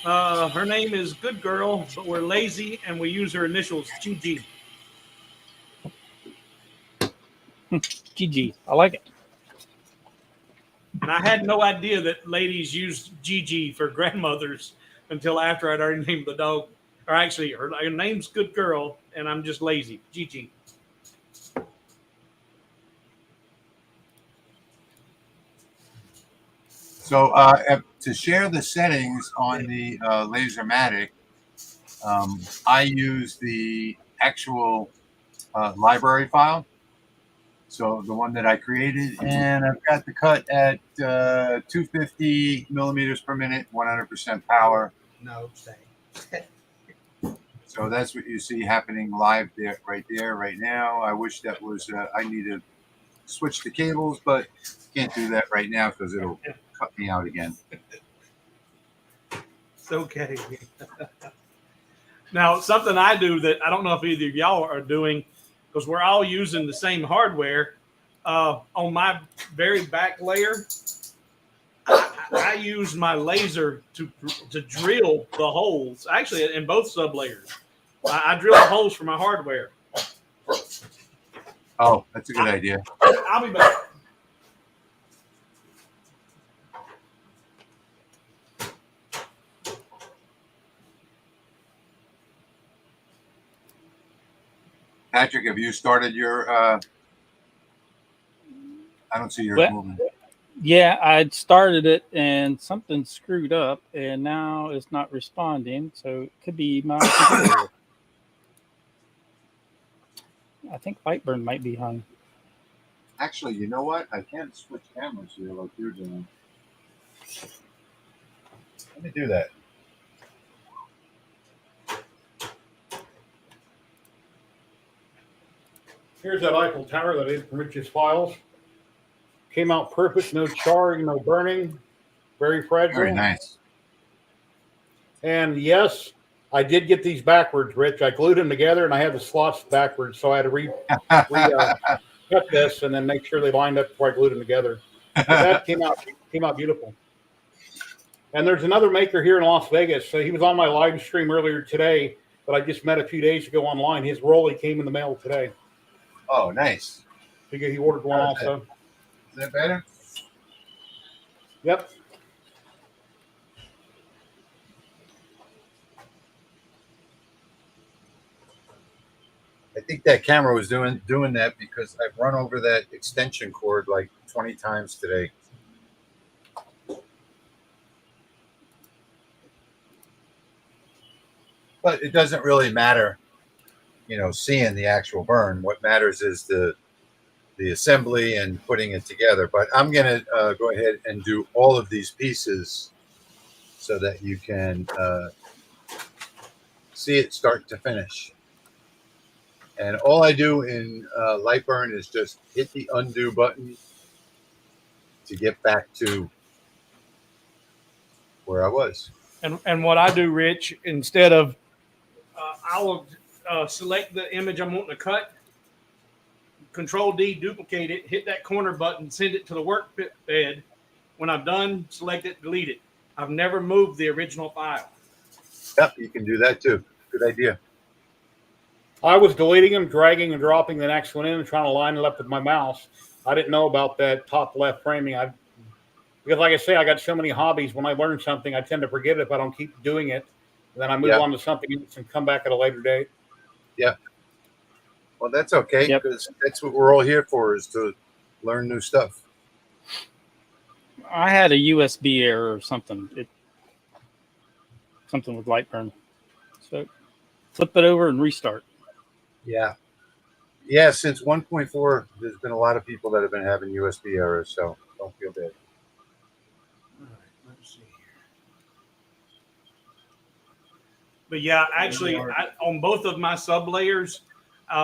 Her name is Good Girl, but we're lazy and we use her initials GG. GG. I like it. And I had no idea that ladies used GG for grandmothers until after I'd already named the dog. Or actually, her name's Good Girl, and I'm just lazy. GG. So to share the settings on the Lasermatic, I use the actual library file. So the one that I created, and I've got the cut at 250 millimeters per minute, 100% power. No, stay. So that's what you see happening live there, right now. I wish that was, I need to switch the cables, but can't do that right now because it'll cut me out again. It's okay. Now, something I do that I don't know if either of y'all are doing, because we're all using the same hardware, on my very back layer, I use my laser to drill the holes. Actually, in both sub layers, I drill the holes for my hardware. Oh, that's a good idea. I'll be back. Patrick, have you started your I don't see yours Well, moving. Yeah, I'd started it and something screwed up, and now it's not responding. So it could be my computer. I think Lightburn might be hung. Actually, you know what? I can't switch cameras here like you're doing. Let me do that. Here's that Eiffel Tower that I did from Rich's files. Came out perfect, no charring, no burning, very fragile. Very nice. And yes, I did get these backwards, Rich. I glued them together and I had the slots backwards, so I had to cut this and then make sure they lined up before I glued them together. But that came out beautiful. And there's another maker here in Las Vegas. So he was on my live stream earlier today, but I just met a few days ago online. His Rolly came in the mail today. Oh, nice. He ordered one also. Is that better? Yep. I think that camera was doing that because I've run over that extension cord like 20 times today. But it doesn't really matter, you know, seeing the actual burn. What matters is the assembly and putting it together. But I'm going to go ahead and do all of these pieces so that you can see it start to finish. And all I do in Lightburn is just hit the undo button to get back to where I was. And what I do, Rich, instead of I will select the image I'm wanting to cut, Control D, duplicate it, hit that corner button, send it to the work bed. When I'm done, select it, delete it. I've never moved the original file. Yep, you can do that too. Good idea. I was deleting them, dragging and dropping the next one in and trying to line it up with my mouse. I didn't know about that top left framing. Because like I say, I got so many hobbies. When I learn something, I tend to forget it if I don't keep doing it. And then I move on to something else and come back at a later date. Yeah. Well, that's okay, because that's what we're all here for, is to learn new stuff. I had a USB error or something. Something with Lightburn. So flip it over and restart. Yeah. Yeah, since 1.4, there's been a lot of people that have been having USB errors, so don't feel bad. All right, let's see here. But yeah, actually, on both of my sub layers,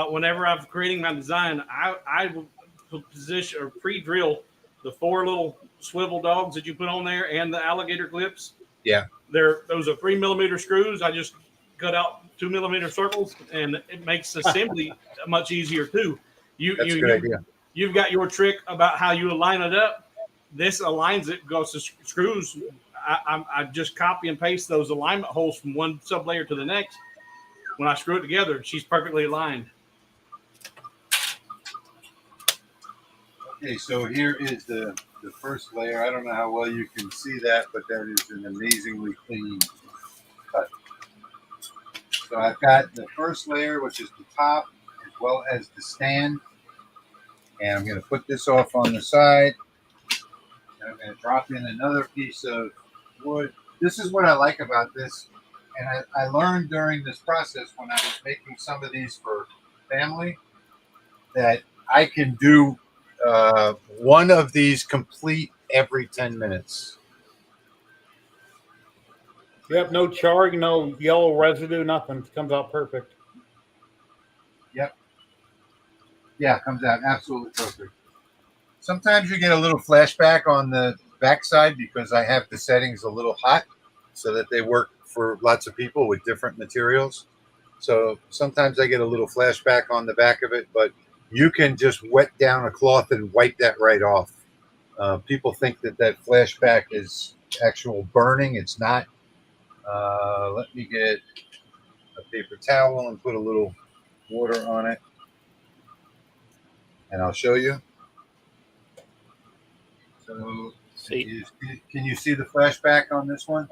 whenever I'm creating my design, I will position or pre-drill the 4 little swivel dogs that you put on there and the alligator clips. Yeah. Those are 3mm screws. I just cut out 2mm circles, and it makes assembly much easier too. That's a good idea. You've got your trick about how you align it up. This aligns it, goes to screws. I just copy and paste those alignment holes from one sub layer to the next. When I screw it together, she's perfectly aligned. Okay, so here is the first layer. I don't know how well you can see that, but that is an amazingly clean cut. So I've got the first layer, which is the top, as well as the stand. And I'm going to put this off on the side. And I'm going to drop in another piece of wood. This is what I like about this. And I learned during this process when I was making some of these for family that I can do one of these complete every 10 minutes. Yep, no charring, no yellow residue, nothing. It comes out perfect. Yep. Yeah, it comes out absolutely perfect. Sometimes you get a little flashback on the backside because I have the settings a little hot so that they work for lots of people with different materials. So sometimes I get a little flashback on the back of it, but you can just wet down a cloth and wipe that right off. People think that flashback is actual burning. It's not. Let me get a paper towel and put a little water on it, and I'll show you. So can you see the flashback on this one?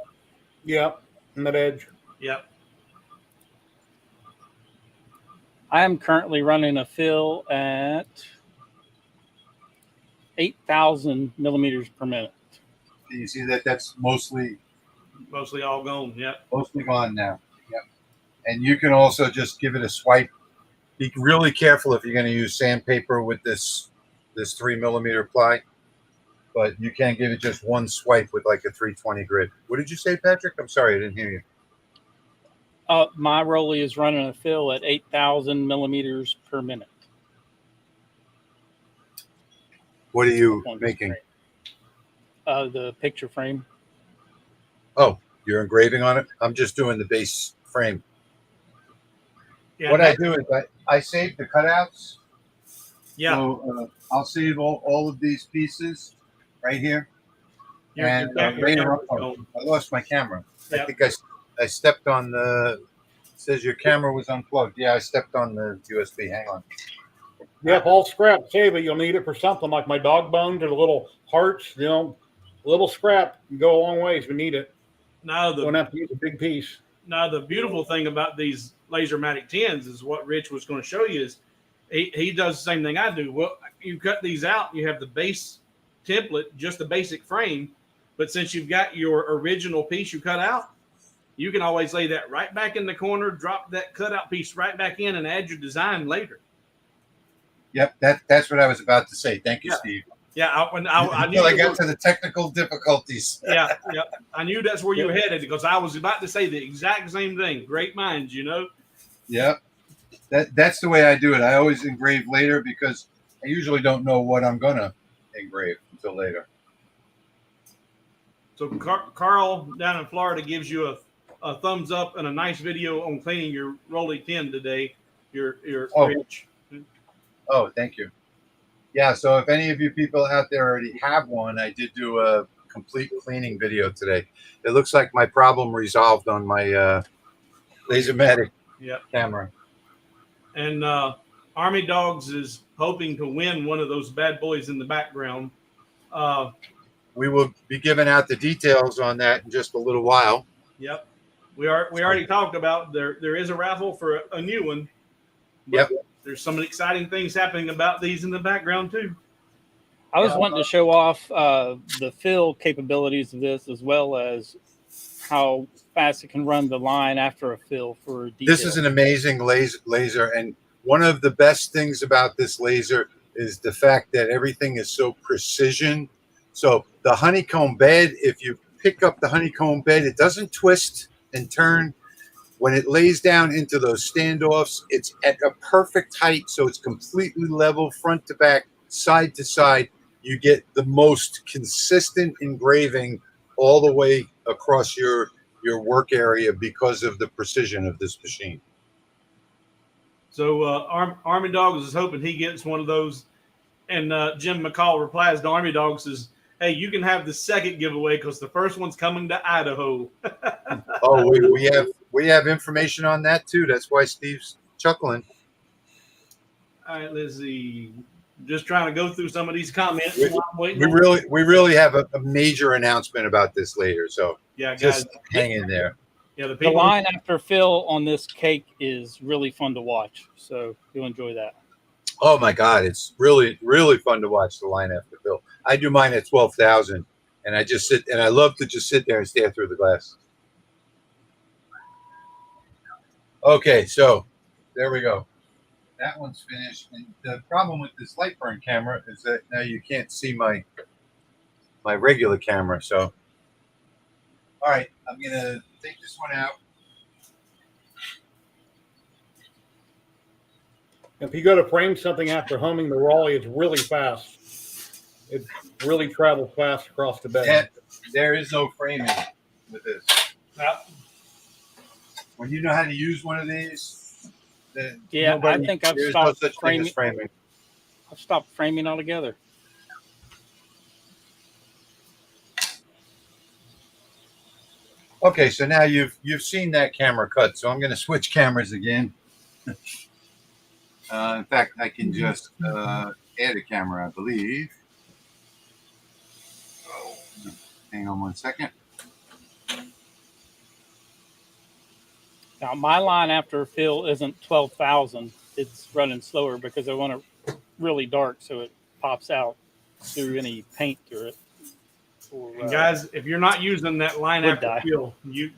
Yep, on that edge. Yep. I am currently running a fill at 8,000 millimeters per minute. Can you see that? That's mostly all gone. Yep. mostly gone now. Yep. And you can also just give it a swipe. Be really careful if you're going to use sandpaper with this 3 millimeter ply. But you can give it just one swipe with like a 320 grit. What did you say, Patrick? I'm sorry, I didn't hear you. My Rolly is running a fill at 8,000 millimeters per minute. What are you making? The picture frame. Oh, you're engraving on it? I'm just doing the base frame. Yeah, what I do is I save the cutouts. Yeah. So I'll save all of these pieces right here. Your Later on, I lost my camera. Yep. I think I stepped on the. It says your camera was unplugged. Yeah, I stepped on the USB. Hang on. Yep, all scrap. Save it. You'll need it for something like my dog bones or the little hearts. You know, a little scrap can go a long ways. We need it. Now don't have to use a big piece. Now the beautiful thing about these Lasermatic 10s is what Rich was going to show you is he does the same thing I do. Well, you cut these out, you have the base template, just the basic frame, but since you've got your original piece you cut out, you can always lay that right back in the corner, drop that cutout piece right back in, and add your design later. Yep, that's what I was about to say. Thank you, Steve. Yeah, I knew I got to the technical difficulties. Yeah, I knew that's where you were headed because I was about to say the exact same thing. Great minds, you know. Yep, that's the way I do it. I always engrave later because I usually don't know what I'm gonna engrave until later. So Carl down in Florida gives you a thumbs up and a nice video on cleaning your Rolly 10 today. Your Rich. Oh, thank you. Yeah, so if any of you people out there already have one, I did do a complete cleaning video today. It looks like my problem resolved on my Lasermatic camera. And Army Dogs is hoping to win one of those bad boys in the background. We will be giving out the details on that in just a little while. Yep. We already talked about there is a raffle for a new one. Yep. There's some exciting things happening about these in the background too. I was wanting to show off the fill capabilities of this, as well as how fast it can run the line after a fill for detail. This is an amazing laser, and one of the best things about this laser is the fact that everything is so precision. So the honeycomb bed, if you pick up the honeycomb bed, it doesn't twist and turn. When it lays down into those standoffs, it's at a perfect height, so it's completely level, front to back, side to side. You get the most consistent engraving all the way across your work area because of the precision of this machine. So Army Dogs is hoping he gets one of those, and Jim McCall replies to Army Dogs says, "Hey, you can have the second giveaway because the first one's coming to Idaho." Oh, we have information on that too. That's why Steve's chuckling. All right, let's see. Just trying to go through some of these comments. We really have a major announcement about this later. So yeah, guys, just hang in there. Yeah, the line after fill on this cake is really fun to watch. So you'll enjoy that. Oh my God, it's really fun to watch the line after fill. I do mine at 12,000, and I just sit and I love to just sit there and stare through the glass. Okay, so there we go. That one's finished. And the problem with this light burn camera is that now you can't see my regular camera. So, all right, I'm gonna take this one out. If you go to frame something after homing the Raleigh, it's really fast. It really travels fast across the bed. There is no framing with this. When you know how to use one of these, yeah, I think I've stopped framing. I've stopped framing altogether. Okay, so now you've seen that camera cut, so I'm going to switch cameras again. In fact, I can just add a camera, I believe. Hang on one second. Now, my line after fill isn't 12,000. It's running slower because I want it really dark so it pops out. do any paint to it. And guys, if you're not using that line after die. fill,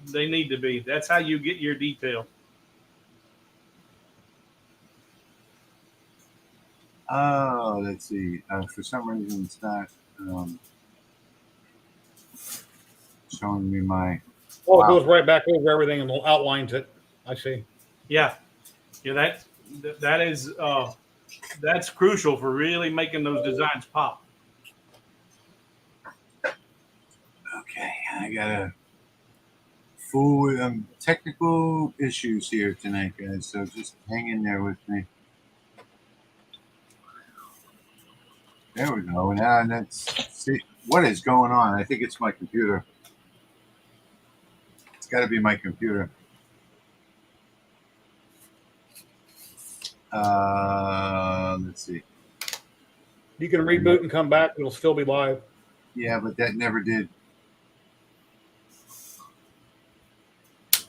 they need to be. That's how you get your detail. Oh, let's see. For some reason, it's not showing me my. Oh, it goes right back over everything and outlines it. I see. Yeah. That is that's crucial for really making those designs pop. Okay, I got a full technical issues here tonight, guys. So just hang in there with me. There we go. Now let's see what is going on. I think it's my computer. It's got to be my computer. Let's see. You can reboot and come back. It'll still be live. Yeah, but that never did.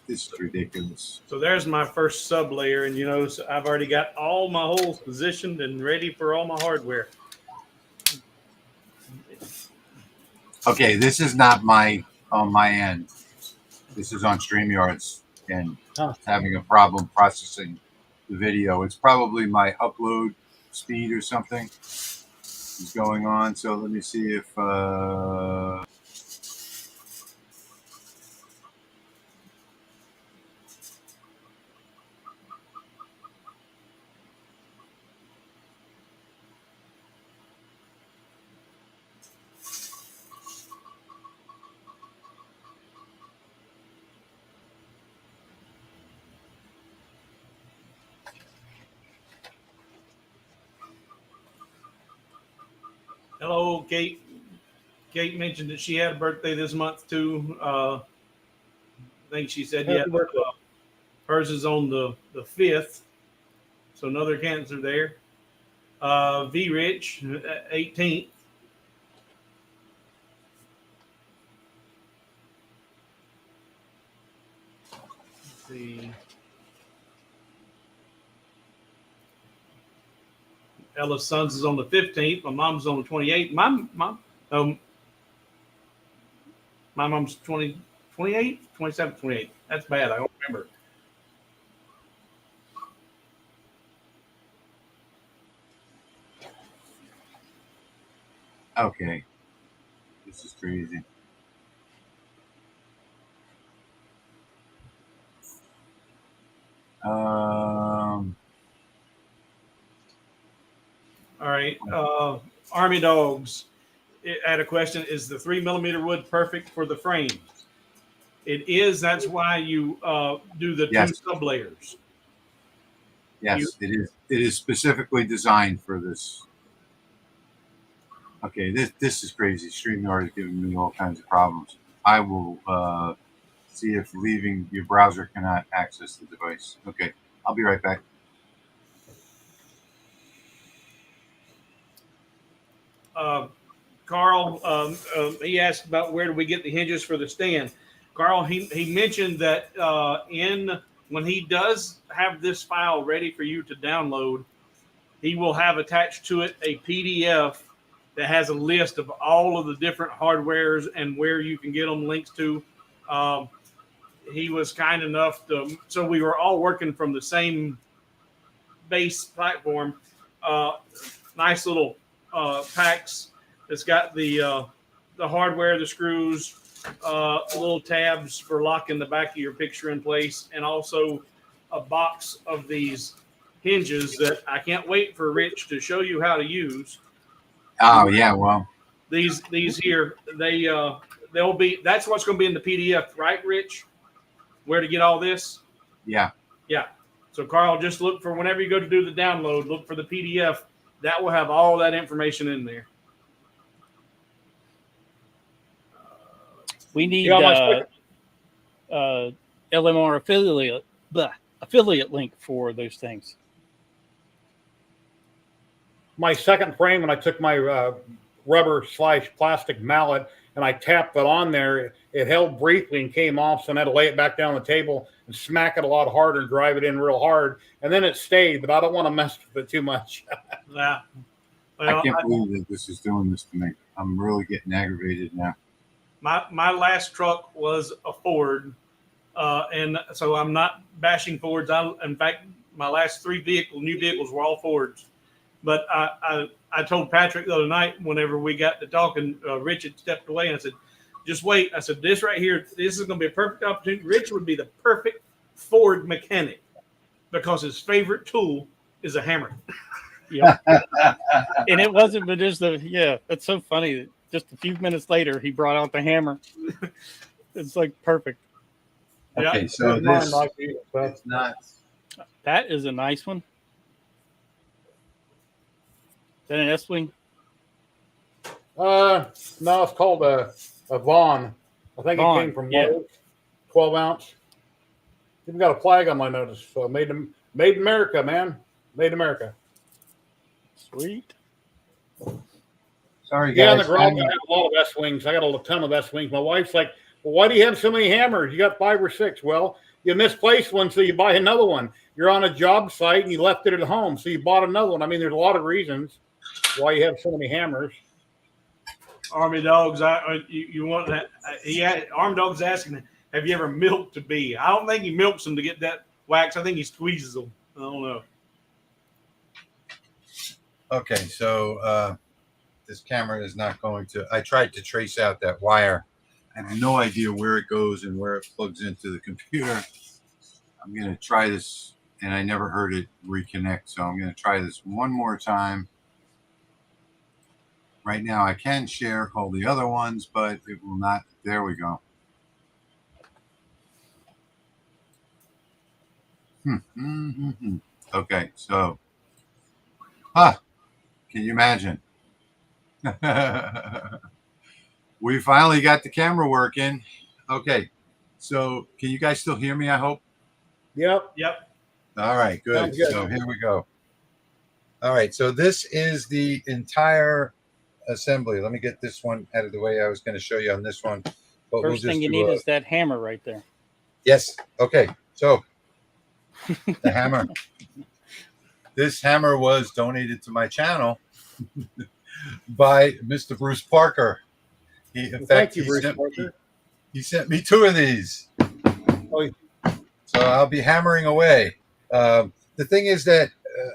This is ridiculous. So there's my first sub layer, and so I've already got all my holes positioned and ready for all my hardware. Okay, this is not on my end. This is on StreamYard's and it's having a problem processing the video. It's probably my upload speed or something is going on. So let me see if Hello, Kate. Kate mentioned that she had a birthday this month too. I think she said, hers is on the 5th. So another Cancer there. V Rich, 18th. Let's see. Ella's son's is on the 15th. My mom's on the 28th. My mom's 28, 27, 28. That's bad. I don't remember. okay. This is crazy. All right. Army Dogs had a question. Is the 3mm wood perfect for the frames? It is. That's why you do the two sub layers. Yes, it is. It is specifically designed for this. Okay, this is crazy. StreamYard is giving me all kinds of problems. I will see if leaving your browser cannot access the device. Okay, I'll be right back. Carl, he asked about where do we get the hinges for the stand. Carl, he mentioned that when he does have this file ready for you to download, he will have attached to it a PDF that has a list of all of the different hardwares and where you can get them, links to. He was kind enough so we were all working from the same base platform. Nice little packs. It's got the hardware, the screws, little tabs for locking the back of your picture in place, and also a box of these hinges that I can't wait for Rich to show you how to use. Oh yeah, well, these here, they'll be. That's what's going to be in the PDF, right, Rich? Where to get all this? Yeah. So Carl, just look for whenever you go to do the download, look for the PDF. That will have all that information in there. We need LMR affiliate link for those things. My second frame, when I took my rubber/plastic mallet and I tapped it on there, it held briefly and came off, so I had to lay it back down on the table and smack it a lot harder and drive it in real hard. And then it stayed, but I don't want to mess with it too much. Yeah. Well, I can't believe that this is doing this to me. I'm really getting aggravated now. My last truck was a Ford, and so I'm not bashing Fords. In fact, my last three new vehicles were all Fords. But I told Patrick the other night whenever we got to talking, Rich had stepped away, and I said, just wait. I said, this right here, this is going to be a perfect opportunity. Rich would be the perfect Ford mechanic because his favorite tool is a hammer. Yeah. And it wasn't, but just that's so funny. Just a few minutes later, he brought out the hammer. It's like perfect. Okay, Yeah. so this it's not. That is a nice one. Is that an S-Wing? No, it's called a Vaughn. I think it came from Lowe's, 12 ounce. Even got a flag on my notice. So made in America, man. Made in America. Sweet. Sorry, guys. Yeah, in the garage, I have a lot of S-Wings. I got a ton of S-Wings. My wife's like, well, why do you have so many hammers? You got 5 or 6. Well, you misplaced one, so you buy another one. You're on a job site, and you left it at home, so you bought another one. I mean, there's a lot of reasons why you have so many hammers. Army Dogs, you want that? Army Dogs asking, have you ever milked a bee? I don't think he milks them to get that wax. I think he squeezes them. I don't know. Okay, so this camera is not going to. I tried to trace out that wire. I have no idea where it goes and where it plugs into the computer. I'm going to try this, and I never heard it reconnect, so I'm going to try this one more time. Right now, I can share all the other ones, but it will not. There we go. Okay, so, can you imagine? We finally got the camera working. Okay, so can you guys still hear me? I hope. Yep. All right, good. So here we go. All right, so this is the entire assembly. Let me get this one out of the way. I was going to show you on this one, but First thing you need is that hammer right there. Yes. Okay. So the hammer. This hammer was donated to my channel by Mr. Bruce Parker. He sent me 2 of these. So I'll be hammering away. The thing is that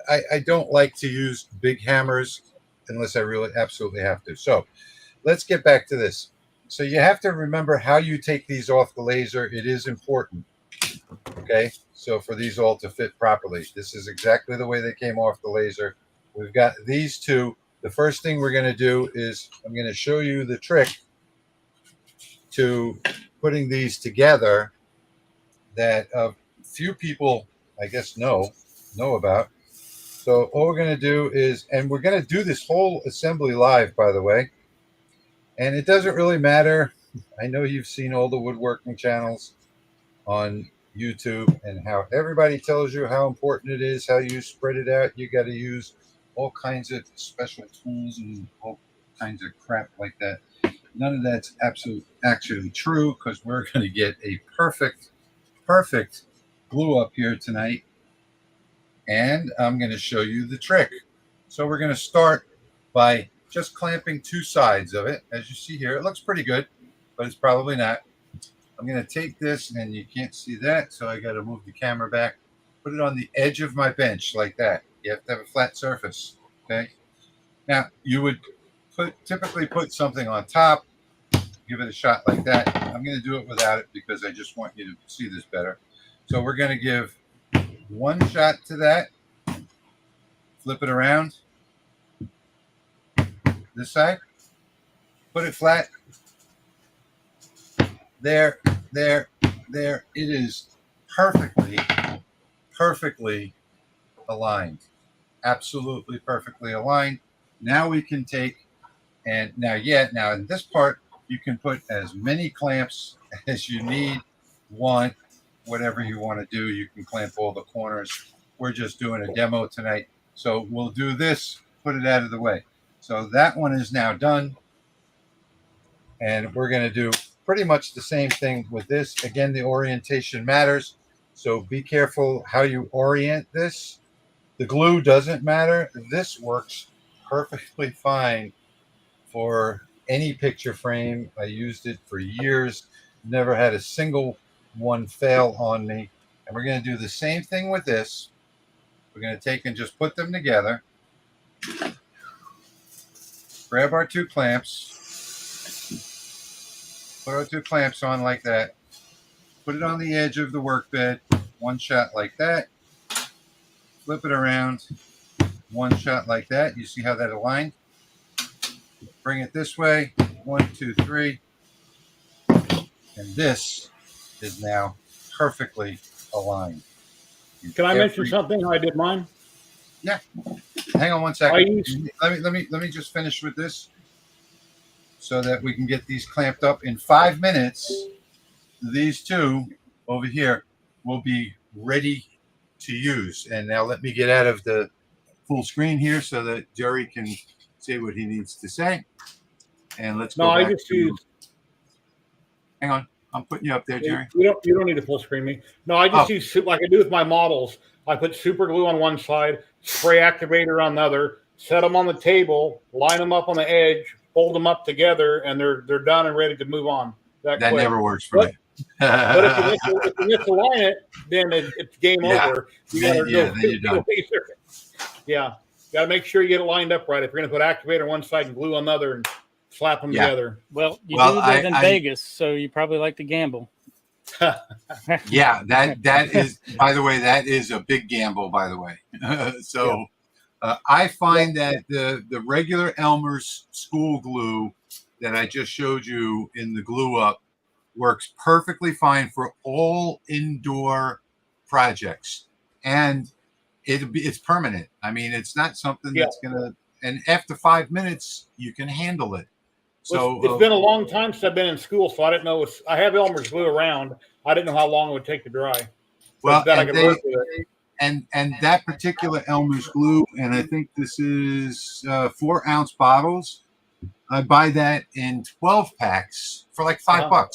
I don't like to use big hammers unless I really absolutely have to. So let's get back to this. So you have to remember how you take these off the laser. It is important. Okay, so for these all to fit properly, this is exactly the way they came off the laser. We've got these 2. The first thing we're going to do is I'm going to show you the trick to putting these together that few people, I guess, know about. So all we're going to do is, and we're going to do this whole assembly live, by the way, and it doesn't really matter. I know you've seen all the woodworking channels on YouTube and how everybody tells you how important it is, how you spread it out. You got to use all kinds of special tools and all kinds of crap like that. None of that's actually true, because we're going to get a perfect glue up here tonight, and I'm going to show you the trick. So we're going to start by just clamping 2 sides of it. As you see here, it looks pretty good, but it's probably not. I'm going to take this, and you can't see that, so I got to move the camera back, put it on the edge of my bench like that. You have to have a flat surface. Okay. Now you would typically put something on top, give it a shot like that. I'm going to do it without it because I just want you to see this better. So we're going to give 1 shot to that, flip it around this side, put it flat. There. It is perfectly aligned. Absolutely perfectly aligned. Now we can take, and now in this part, you can put as many clamps as you need, want, whatever you want to do. You can clamp all the corners. We're just doing a demo tonight. So we'll do this, put it out of the way. So that one is now done. And we're going to do pretty much the same thing with this. Again, the orientation matters. So be careful how you orient this. The glue doesn't matter. This works perfectly fine for any picture frame. I used it for years, never had a single one fail on me. And we're going to do the same thing with this. We're going to take and just put them together. Grab our 2 clamps. Put our 2 clamps on like that. Put it on the edge of the workbed. 1 shot like that. Flip it around. 1 shot like that. You see how that aligned? Bring it this way. 1, 2, 3. And this is now perfectly aligned. Can I mention something? How I did mine? Yeah. Hang on 1 second. Let me just finish with this so that we can get these clamped up. In 5 minutes, these 2 over here will be ready to use. And now let me get out of the full screen here so that Jerry can say what he needs to say. And let's go back. Hang on. I'm putting you up there, Jerry. You don't need to full screen me. No, I just use, like I do with my models. I put super glue on one side, spray activator on the other, set them on the table, line them up on the edge, fold them up together, and they're done and ready to move on. That never works for me. But if you misalign it, then it's game over. You got to go laser. Yeah, got to make sure you get it lined up right. If you're going to put activator on one side and glue on the other and slap them together. Well, you do live in Vegas, so you probably like to gamble. Yeah, that is, by the way, that is a big gamble, by the way. I find that the regular Elmer's school glue that I just showed you in the glue up works perfectly fine for all indoor projects, and it's permanent. I mean, it's not something that's gonna. And after 5 minutes, you can handle it. So it's been a long time since I've been in school, so I didn't know. I have Elmer's glue around. I didn't know how long it would take to dry. So well, I could work with it. And that particular Elmer's glue, and I think this is 4-ounce bottles. I buy that in 12 packs for like $5.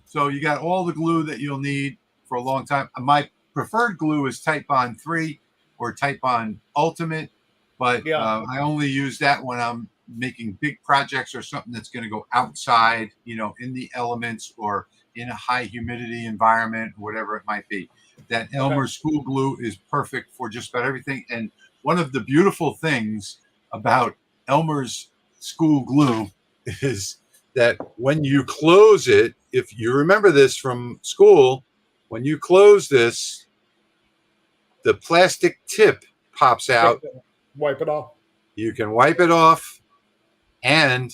So you got all the glue that you'll need for a long time. My preferred glue is Type Bond 3 or Type Bond Ultimate, but I only use that when I'm making big projects or something that's going to go outside, in the elements or in a high humidity environment, whatever it might be. That Elmer's school glue is perfect for just about everything. And one of the beautiful things about Elmer's school glue is that when you close it, if you remember this from school, when you close this, the plastic tip pops out. Wipe it off. You can wipe it off, and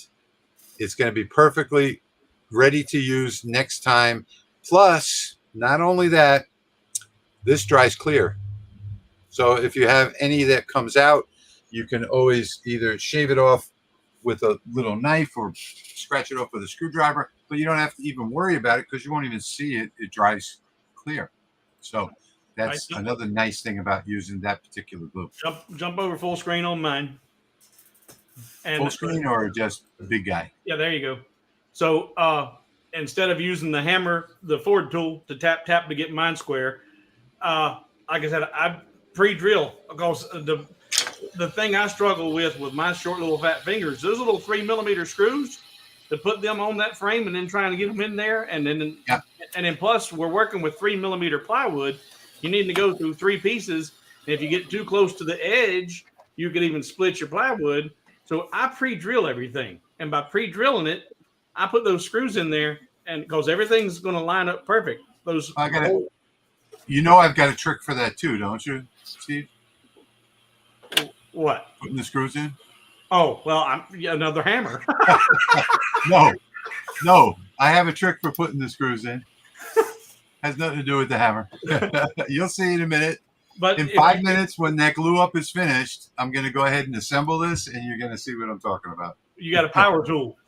it's going to be perfectly ready to use next time. Plus, not only that, this dries clear. So if you have any that comes out, you can always either shave it off with a little knife or scratch it off with a screwdriver, but you don't have to even worry about it because you won't even see it. It dries clear. So that's another nice thing about using that particular glue. Jump over full screen on mine. And full screen or just a big guy? Yeah, there you go. So instead of using the hammer, the Ford tool to tap to get mine square, like I said, I pre-drill because the thing I struggle with my short little fat fingers, those little 3mm screws, to put them on that frame and then trying to get them in there, and then plus we're working with 3mm plywood. You need to go through 3 pieces, and if you get too close to the edge, you could even split your plywood. So I pre-drill everything, and by pre-drilling it, I put those screws in there, and because everything's going to line up perfect. I've got a trick for that too, don't you, Steve? What? Putting the screws in? Oh, well, another hammer. No, I have a trick for putting the screws in. Has nothing to do with the hammer. You'll see in a minute. But in 5 minutes, when that glue up is finished, I'm going to go ahead and assemble this, and you're going to see what I'm talking about. You got a power tool.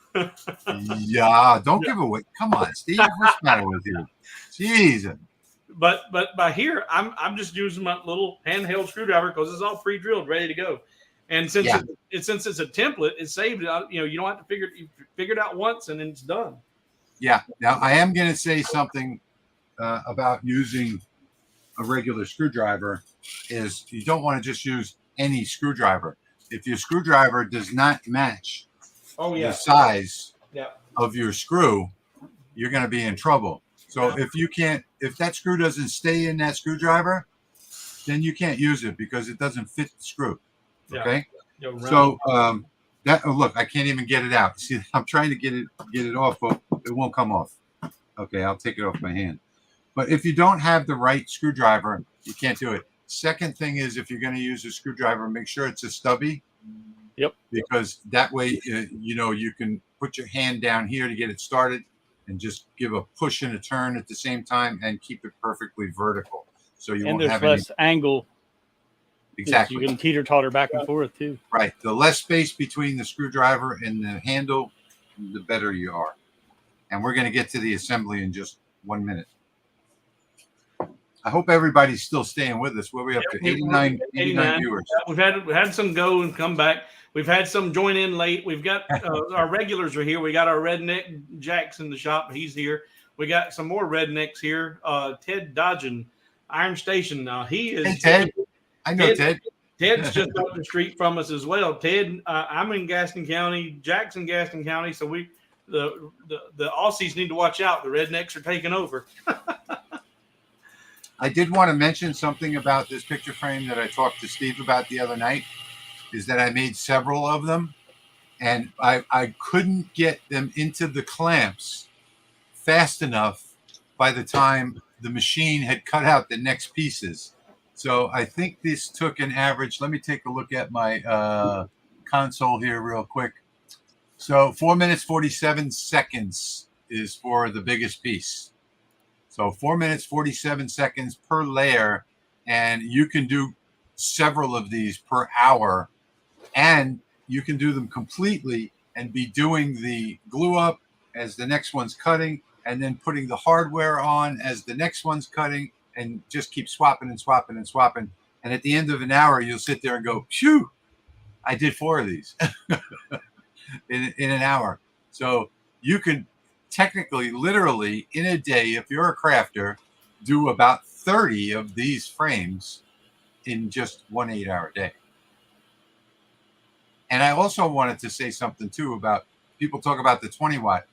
Yeah, don't give away. Come on, Steve. What's the matter with you? Jeez. But by here, I'm just using my little handheld screwdriver because it's all pre-drilled, ready to go. And since it's a template, it's saved. You don't have to figure it out once and then it's done. Yeah. Now I am going to say something about using a regular screwdriver. Is you don't want to just use any screwdriver. if your screwdriver does not match Oh yeah. the size Yeah. of your screw, you're going to be in trouble. So if that screw doesn't stay in that screwdriver, then you can't use it because it doesn't fit the screw. Okay. Yeah. So look, I can't even get it out. See, I'm trying to get it off, but it won't come off. Okay, I'll take it off my hand. But if you don't have the right screwdriver, you can't do it. Second thing is, if you're going to use a screwdriver, make sure it's a stubby. Yep. Because that way, you can put your hand down here to get it started and just give a push and a turn at the same time and keep it perfectly vertical. So you won't have less angle. Exactly. You can teeter-totter back and forth too. Right. The less space between the screwdriver and the handle, the better you are. And we're going to get to the assembly in just 1 minute. I hope everybody's still staying with us. What are we up to? 89 viewers. We've had some go and come back. We've had some join in late. We've got our regulars are here. We got our redneck Jack's in the shop. He's here. We got some more rednecks here. Ted Dodgen, Iron Station. He is. Hey, Ted. I know Ted. Ted's just up the street from us as well. Ted, I'm in Gaston County. Jack's in Gaston County. So the Aussies need to watch out. The rednecks are taking over. I did want to mention something about this picture frame that I talked to Steve about the other night, is that I made several of them, and I couldn't get them into the clamps fast enough by the time the machine had cut out the next pieces. So I think this took an average. Let me take a look at my console here real quick. So 4 minutes, 47 seconds is for the biggest piece. So 4 minutes, 47 seconds per layer. And you can do several of these per hour. And you can do them completely and be doing the glue up as the next one's cutting, and then putting the hardware on as the next one's cutting, and just keep swapping and swapping and swapping. And at the end of an hour, you'll sit there and go, phew, I did 4 of these in an hour. So you can technically, literally, in a day, if you're a crafter, do about 30 of these frames in just 1 8-hour day. And I also wanted to say something, too, about people talk about the 20 watt.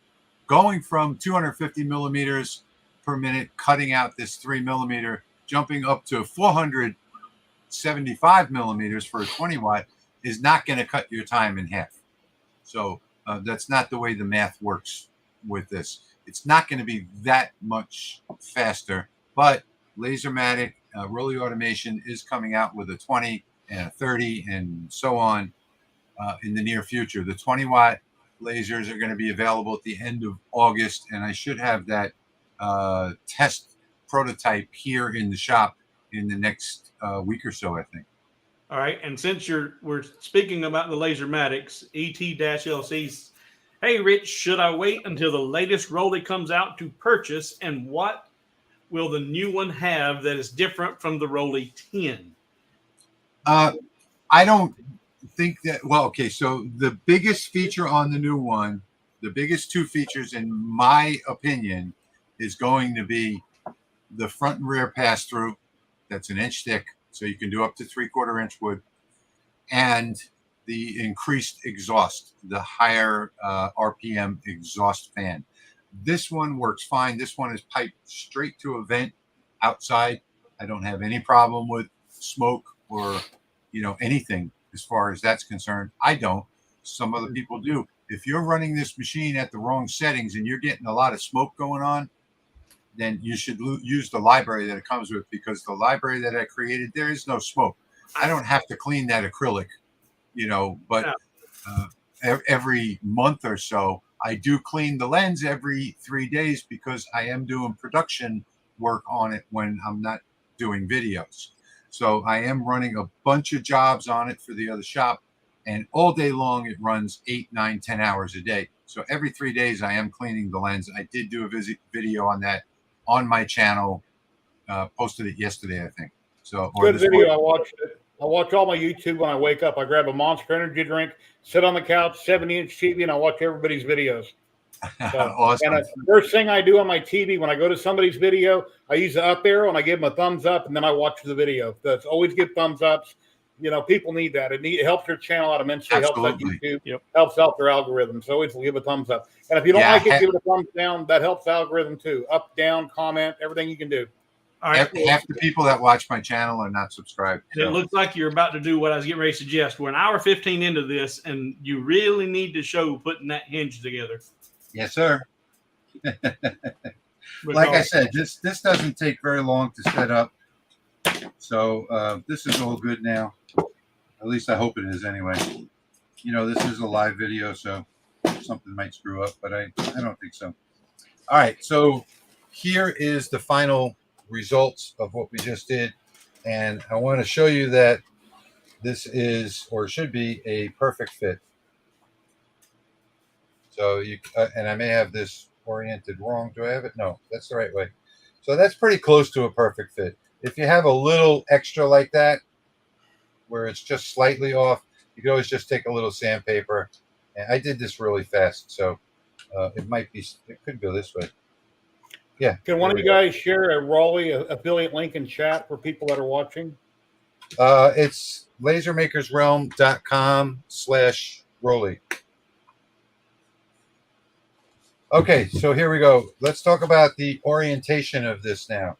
Going from 250 millimeters per minute, cutting out this 3 millimeter, jumping up to 475 millimeters for a 20 watt is not going to cut your time in half. So that's not the way the math works with this. It's not going to be that much faster, but Lasermatic Rolly Automation is coming out with a 20 and a 30 and so on in the near future. The 20 watt lasers are going to be available at the end of August, and I should have that test prototype here in the shop in the next week or so, I think. All right, and since we're speaking about the Lasermatics, ET-LCs, hey, Rich, should I wait until the latest Rolly comes out to purchase, and what will the new one have that is different from the Rolly 10? I don't think that, well, okay, so the biggest feature on the new one, the biggest 2 features, in my opinion, is going to be the front and rear pass-through. That's 1 inch thick, so you can do up to 3/4 inch wood, and the increased exhaust, the higher RPM exhaust fan. This one works fine. This one is piped straight to a vent outside. I don't have any problem with smoke or anything as far as that's concerned. I don't. Some other people do. If you're running this machine at the wrong settings and you're getting a lot of smoke going on, then you should use the library that it comes with, because the library that I created, there is no smoke. I don't have to clean that acrylic, but every month or so, I do clean the lens every 3 days, because I am doing production work on it when I'm not doing videos. So I am running a bunch of jobs on it for the other shop, and all day long it runs 8, 9, 10 hours a day. So every 3 days I am cleaning the lens. I did do a video on that on my channel, posted it yesterday, I think. So good video. I watched it. I watch all my YouTube when I wake up. I grab a Monster Energy drink, sit on the couch, 70-inch TV, and I watch everybody's videos. So, awesome. And the first thing I do on my TV when I go to somebody's video, I use the up arrow and I give them a thumbs up, and then I watch the video. That's always give thumbs ups. people need that. It helps your channel out immensely. Absolutely. Helps out YouTube. Yep. Helps out their algorithm. So always give a thumbs up. And if you don't like it, give it a thumbs down. That helps the algorithm too. Up, down, comment, everything you can do. All right. Half the people that watch my channel are not subscribed. So. It looks like you're about to do what I was getting ready to suggest. We're an hour 15 into this, and you really need to show putting that hinge together. Yes, sir. Like I said, this doesn't take very long to set up. So this is all good now. At least I hope it is anyway. This is a live video, so something might screw up, but I don't think so. All right, so here is the final results of what we just did. And I want to show you that this is, or should be, a perfect fit. So and I may have this oriented wrong. Do I have it? No, that's the right way. So that's pretty close to a perfect fit. If you have a little extra like that, where it's just slightly off, you can always just take a little sandpaper. And I did this really fast, so it could go this way. Yeah. Can one of you guys share a Raleigh affiliate link in chat for people that are watching? It's lasermakersrealm.com/Raleigh. Okay, so here we go. Let's talk about the orientation of this now.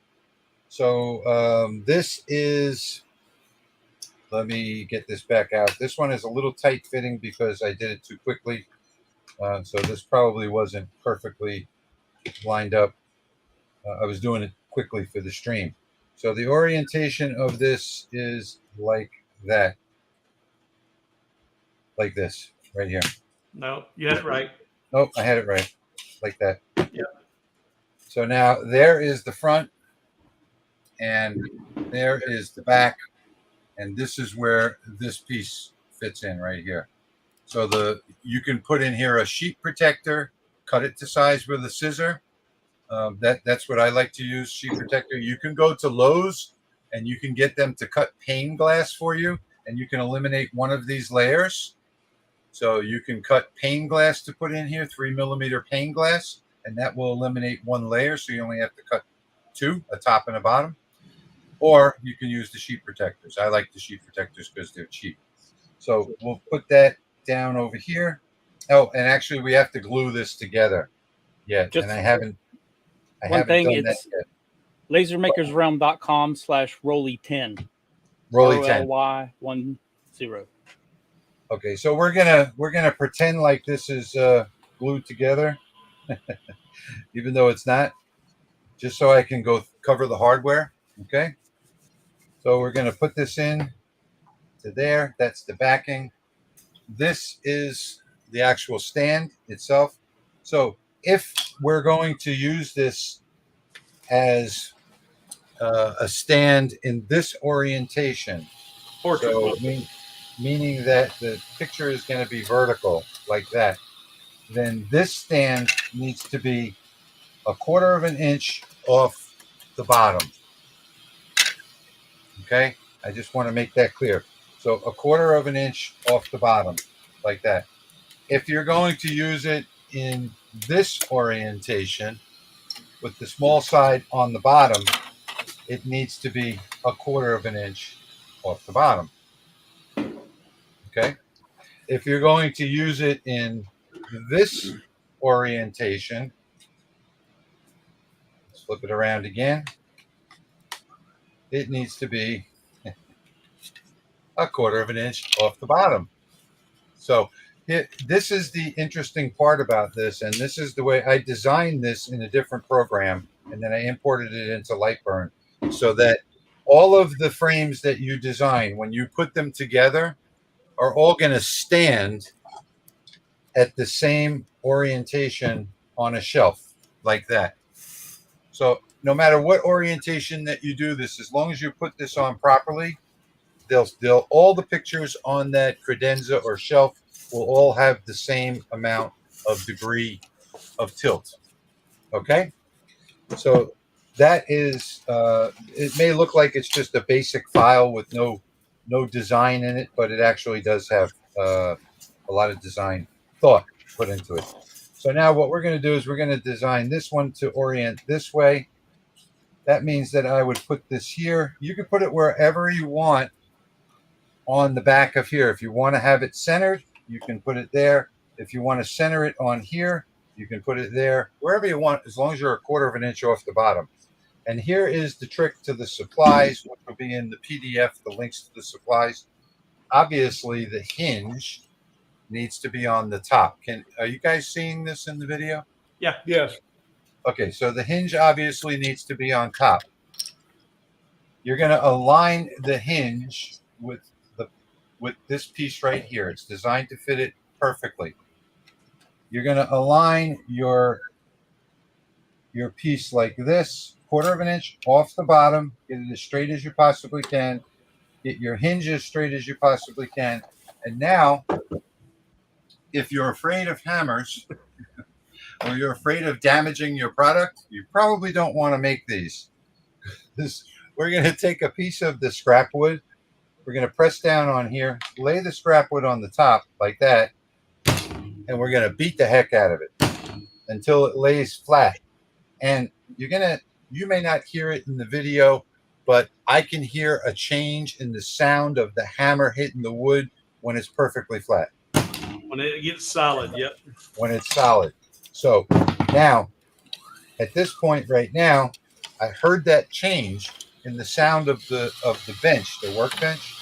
So this is, let me get this back out. This one is a little tight fitting because I did it too quickly. So this probably wasn't perfectly lined up. I was doing it quickly for the stream. So the orientation of this is like that. Like this, right here. No, you had it right. Nope, I had it right. Like that. Yeah. So now there is the front, and there is the back, and this is where this piece fits in right here. So you can put in here a sheet protector, cut it to size with a scissor. That's what I like to use, sheet protector. You can go to Lowe's and you can get them to cut pane glass for you, and you can eliminate one of these layers. So you can cut pane glass to put in here, 3mm pane glass, and that will eliminate one layer. So you only have to cut two, a top and a bottom. Or you can use the sheet protectors. I like the sheet protectors because they're cheap. So we'll put that down over here. Oh, and actually we have to glue this together. Yeah, and I haven't done that yet. lasermakersrealm.com/Rolly10. Rolly10. ROLY10. Okay, so we're gonna pretend like this is glued together, even though it's not, just so I can go cover the hardware. Okay, so we're gonna put this in to there. That's the backing. This is the actual stand itself. So if we're going to use this as a stand in this orientation, so meaning that the picture is going to be vertical like that, then this stand needs to be 1/4 of an inch off the bottom. Okay, I just want to make that clear. So 1/4 of an inch off the bottom like that. If you're going to use it in this orientation with the small side on the bottom, it needs to be 1/4 of an inch off the bottom. Okay. If you're going to use it in this orientation, let's flip it around again. It needs to be 1/4 of an inch off the bottom. So this is the interesting part about this, and this is the way I designed this in a different program, and then I imported it into Lightburn, so that all of the frames that you design, when you put them together, are all going to stand at the same orientation on a shelf like that. So no matter what orientation that you do this, as long as you put this on properly, they'll all the pictures on that credenza or shelf will all have the same amount of degree of tilt. Okay, so that is it may look like it's just a basic file with no design in it, but it actually does have a lot of design thought put into it. So now what we're going to do is we're going to design this one to orient this way. That means that I would put this here. You can put it wherever you want on the back of here. If you want to have it centered, you can put it there. If you want to center it on here, you can put it there, wherever you want, as long as you're 1/4 of an inch off the bottom. And here is the trick to the supplies, which will be in the PDF, the links to the supplies. Obviously, the hinge needs to be on the top. Are you guys seeing this in the video? Yeah. Yes. Okay, so the hinge obviously needs to be on top. You're going to align the hinge with this piece right here. It's designed to fit it perfectly. You're going to align your piece like this, 1/4 of an inch off the bottom. Get it as straight as you possibly can. Get your hinge as straight as you possibly can. And now, if you're afraid of hammers or you're afraid of damaging your product, you probably don't want to make these. We're going to take a piece of the scrap wood. We're going to press down on here, lay the scrap wood on the top like that, and we're going to beat the heck out of it until it lays flat. And you may not hear it in the video, but I can hear a change in the sound of the hammer hitting the wood when it's perfectly flat. When it gets solid, yep. When it's solid. So now, at this point right now, I heard that change in the sound of the bench, the workbench,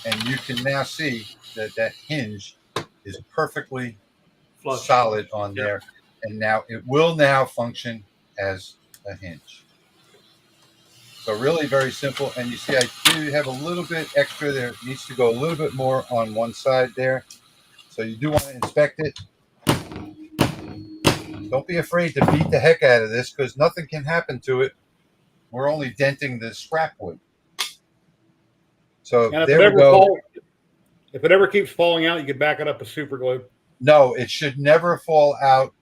and you can now see that hinge is perfectly Flush. solid on there, and now it will now function as a hinge. So really very simple. And you see I do have a little bit extra there. It needs to go a little bit more on one side there. So you do want to inspect it. Don't be afraid to beat the heck out of this, because nothing can happen to it. We're only denting the scrap wood. So And there we go. If it ever keeps falling out, you can back it up with super glue. No, it should never fall out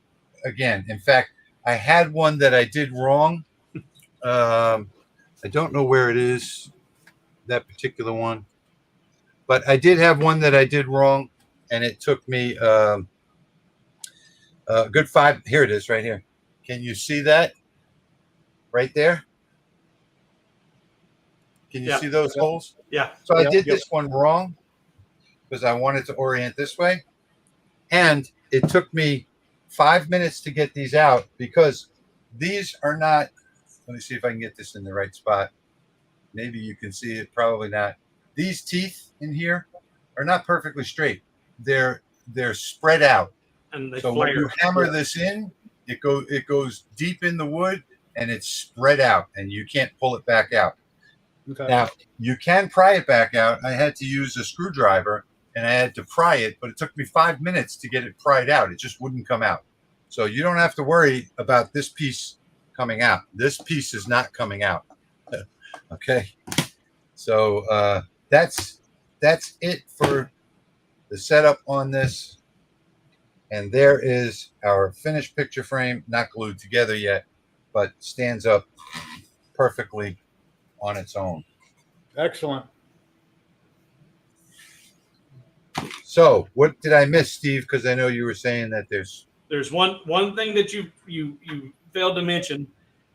again. In fact, I had one that I did wrong. I don't know where it is, that particular one. But I did have one that I did wrong, and it took me a good 5. Here it is right here. Can you see that? Right there? Can you see those holes? Yeah. So I did this one wrong because I wanted to orient this way. And it took me 5 minutes to get these out because these are not, let me see if I can get this in the right spot. Maybe you can see it, probably not. These teeth in here are not perfectly straight. They're spread out. And they so flare. when you hammer this in, it goes deep in the wood and it's spread out and you can't pull it back out. Okay. Now, you can pry it back out. I had to use a screwdriver and I had to pry it, but it took me 5 minutes to get it pried out. It just wouldn't come out. So you don't have to worry about this piece coming out. This piece is not coming out. Okay. So that's it for the setup on this. And there is our finished picture frame, not glued together yet, but stands up perfectly on its own. Excellent. So what did I miss, Steve? Because I know you were saying that there's one thing that you failed to mention.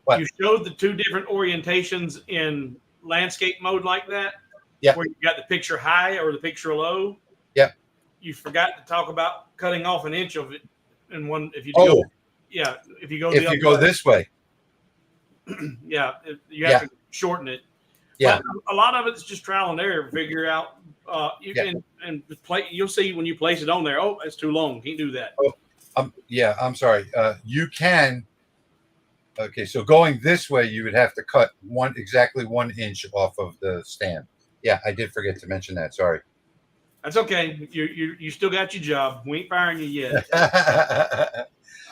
What? You showed the two different orientations in landscape mode like that. Yeah. Where you got the picture high or the picture low. Yep. You forgot to talk about cutting off an inch of it in one. If you Oh. go, yeah, if you go this way. yeah, you have to shorten it. Yeah. But a lot of it's just trial and error. Figure out. You can and play. You'll see when you place it on there. Oh, it's too long. Can't do that. I'm sorry. You can. Okay, so going this way, you would have to cut exactly 1 inch off of the stand. Yeah, I did forget to mention that. Sorry. That's okay. You still got your job. We ain't firing you yet.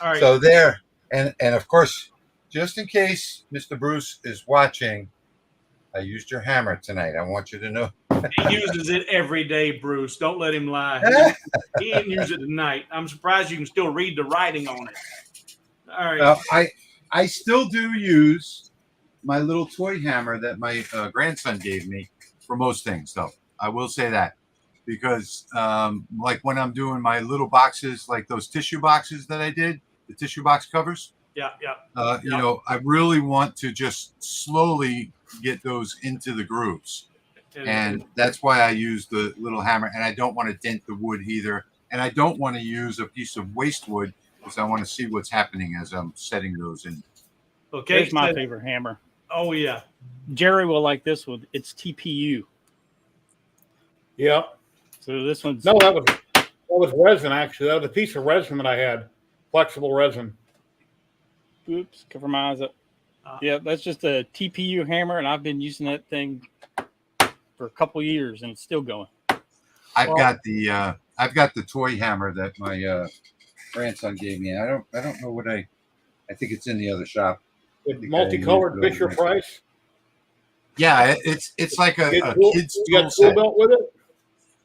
All right. So there, and of course, just in case Mr. Bruce is watching, I used your hammer tonight. I want you to know. He uses it every day, Bruce. Don't let him lie. He didn't use it tonight. I'm surprised you can still read the writing on it. All right. Well, I still do use my little toy hammer that my grandson gave me for most things, though. I will say that. Because like when I'm doing my little boxes, like those tissue boxes that I did, the tissue box covers. Yeah. You know, I really want to just slowly get those into the grooves. And that's why I use the little hammer, and I don't want to dent the wood either. And I don't want to use a piece of waste wood because I want to see what's happening as I'm setting those in. Okay. Here's my favorite hammer. Oh, yeah. Jerry will like this one. It's TPU. Yeah. So this one's... No, that was resin, actually. That was a piece of resin that I had. Flexible resin. Oops, cover my eyes up. Yeah, that's just a TPU hammer, and I've been using that thing for a couple years, and it's still going. I've got the toy hammer that my grandson gave me. I don't know what I think it's in the other shop. Multicolored Fisher Price. Yeah, it's like a kid's you got a tool belt with it.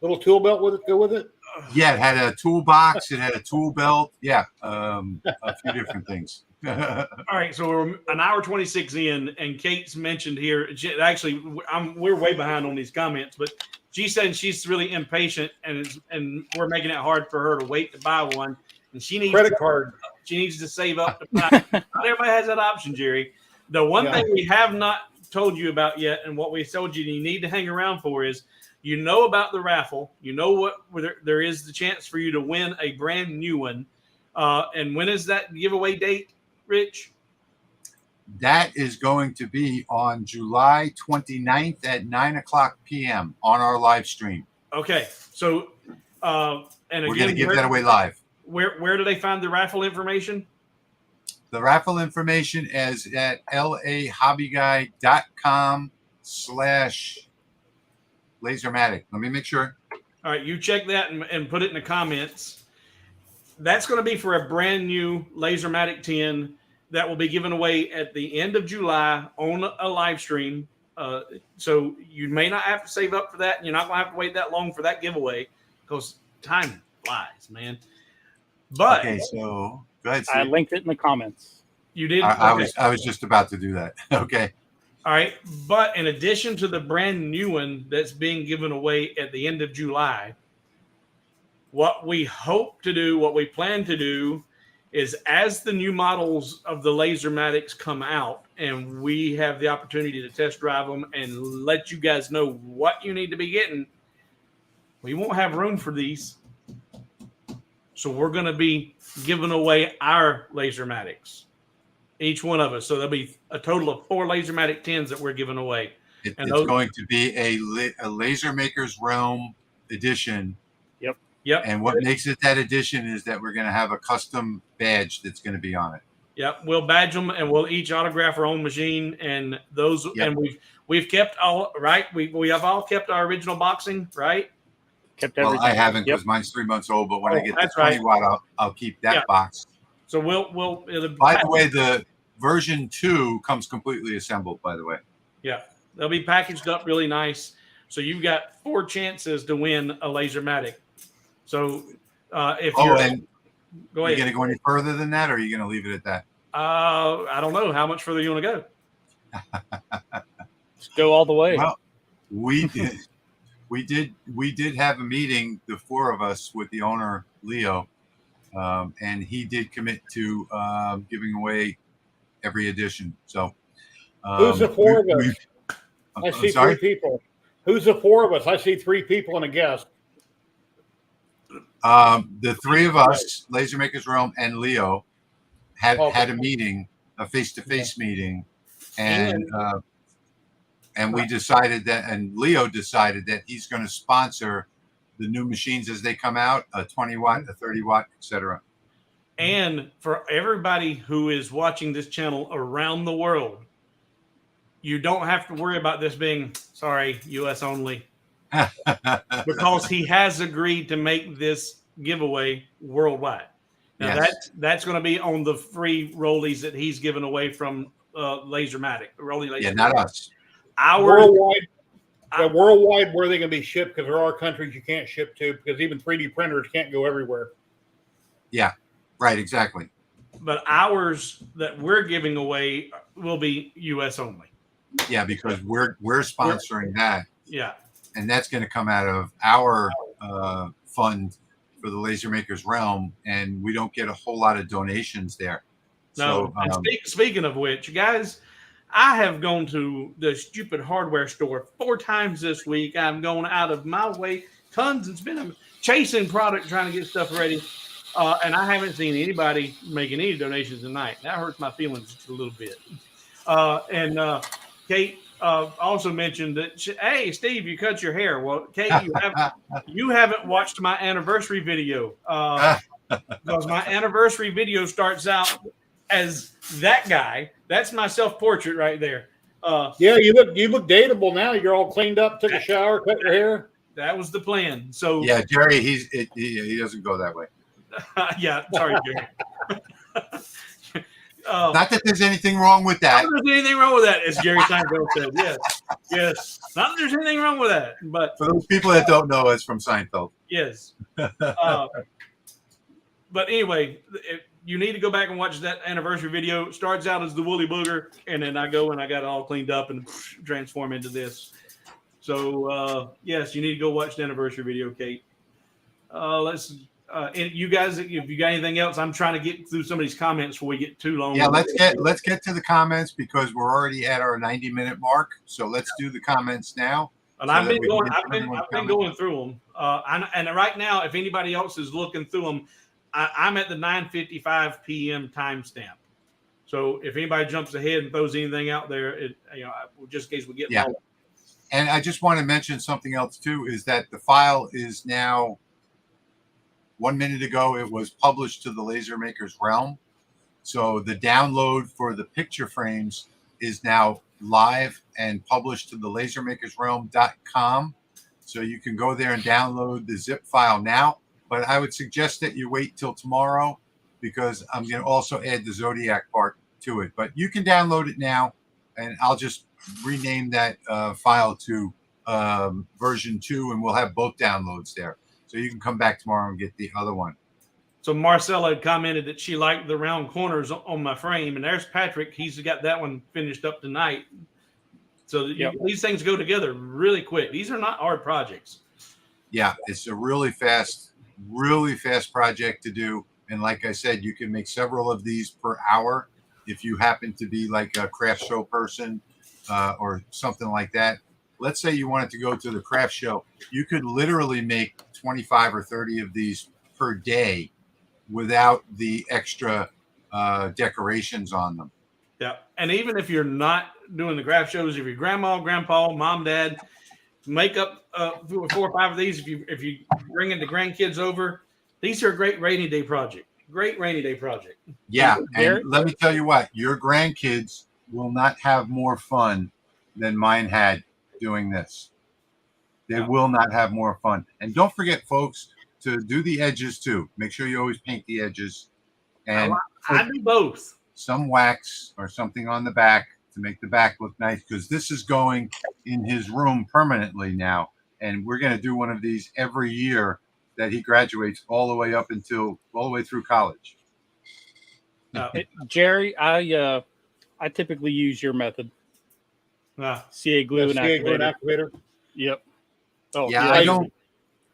Little tool belt with it. Go with it. Yeah, it had a toolbox. It had a tool belt. Yeah, a few different things. All right, so we're an hour 26 in, and Kate's mentioned here. Actually, we're way behind on these comments, but she said she's really impatient, and we're making it hard for her to wait to buy one. And she needs credit card. She needs to save up to buy. Not everybody has that option, Jerry. The one thing we have not told you about yet, and what we told you need to hang around for is, you know about the raffle. You know what there is the chance for you to win a brand new one. And when is that giveaway date, Rich? That is going to be on July 29th at 9:00 p.m. on our live stream. Okay. So, and we're going to give that away live. Where do they find the raffle information? The raffle information is at lahobbyguy.com/lasermatic. Let me make sure. All right. You check that and put it in the comments. That's going to be for a brand new Lasermatic 10 that will be given away at the end of July on a live stream. So you may not have to save up for that, and you're not going to have to wait that long for that giveaway because time flies, man. But okay, so go ahead, Steve. I linked it in the comments. You did? I was just about to do that. Okay. All right. But in addition to the brand new one that's being given away at the end of July, what we hope to do, what we plan to do, is as the new models of the Lasermatics come out and we have the opportunity to test drive them and let you guys know what you need to be getting, we won't have room for these. So we're going to be giving away our Lasermatics, each one of us. So there'll be a total of 4 Lasermatic 10s that we're giving away. It's going to be a Laser Maker's Realm edition. Yep. And what makes it that edition is that we're going to have a custom badge that's going to be on it. Yep. We'll badge them, and we'll each autograph our own machine. And those, and we've kept all right. We have all kept our original boxing, right? Kept everything. Well, I haven't because mine's 3 months old. But when I get the 20 watt, I'll keep that box. So we'll. By the way, the version 2 comes completely assembled. By the way. Yeah, they'll be packaged up really nice. So you've got 4 chances to win a Lasermatic. So if go ahead. Are you going to go any further than that, or are you going to leave it at that? I don't know. How much further you want to go? Let's go all the way. Well, we did have a meeting, the 4 of us, with the owner Leo, and he did commit to giving away every edition. So who's the 4 of us? I see 3 people. Who's the 4 of us? I see 3 people and a guest. The 3 of us, Laser Maker's Realm and Leo, had a meeting, a face-to-face meeting, and we decided that, and Leo decided that he's going to sponsor the new machines as they come out, a 20 watt, a 30 watt, etc. And for everybody who is watching this channel around the world, you don't have to worry about this being, sorry, US only. Because he has agreed to make this giveaway worldwide. Now that's going to be on the free rollies that he's given away from Lasermatic. Yeah, not us. Worldwide, worldwide, where they can be shipped, because there are countries you can't ship to because even 3D printers can't go everywhere. Yeah, right, exactly. But ours that we're giving away will be US only. Yeah, because we're sponsoring that. Yeah. And that's going to come out of our fund for the Laser Maker's Realm, and we don't get a whole lot of donations there. No. So, speaking of which, guys, I have gone to the stupid hardware store 4 times this week. I'm going out of my way, tons and spending, chasing product, trying to get stuff ready. And I haven't seen anybody making any donations tonight. That hurts my feelings just a little bit. Kate also mentioned that, hey, Steve, you cut your hair. Well, Kate, you haven't watched my anniversary video because my anniversary video starts out as that guy. That's my self-portrait right there. Yeah, you look dateable now. You're all cleaned up, took a shower, cut your hair. That was the plan. So yeah, Jerry, he doesn't go that way. Yeah, sorry, Jerry. Not that there's anything wrong with that. Not that there's anything wrong with that, as Jerry Seinfeld said. Yes. Not that there's anything wrong with that. But for those people that don't know, it's from Seinfeld. Yes. But anyway, you need to go back and watch that anniversary video. It starts out as the woolly booger, and then I go and I got it all cleaned up and transform into this. So yes, you need to go watch the anniversary video, Kate. And you guys, if you got anything else, I'm trying to get through some of these comments before we get too long. Yeah, let's get to the comments because we're already at our 90-minute mark. So let's do the comments now. And I've been going through them. And right now, if anybody else is looking through them, I'm at the 9:55 p.m. timestamp. So if anybody jumps ahead and throws anything out there, just in case we get long. And I just want to mention something else too, is that the file is now 1 minute ago, it was published to the Laser Makers Realm. So the download for the picture frames is now live and published to the lasermakersrealm.com. So you can go there and download the zip file now. But I would suggest that you wait till tomorrow because I'm going to also add the Zodiac part to it. But you can download it now, and I'll just rename that file to version 2, and we'll have both downloads there. So you can come back tomorrow and get the other one. So Marcella had commented that she liked the round corners on my frame. And there's Patrick. He's got that one finished up tonight. So these things go together really quick. These are not hard projects. Yeah, it's a really fast project to do. And like I said, you can make several of these per hour if you happen to be like a craft show person or something like that. Let's say you wanted to go to the craft show. You could literally make 25 or 30 of these per day without the extra decorations on them. Yeah. And even if you're not doing the craft shows, if your grandma, grandpa, mom, dad, make up 4 or 5 of these. If you bringing the grandkids over, these are a great rainy day project. Yeah. And let me tell you what, your grandkids will not have more fun than mine had doing this. They will not have more fun. And don't forget, folks, to do the edges too. Make sure you always paint the edges. And I do both. Some wax or something on the back to make the back look nice, because this is going in his room permanently now. And we're going to do one of these every year that he graduates all the way through college. Jerry, I typically use your method. CA glue and activator. Yep. Oh yeah,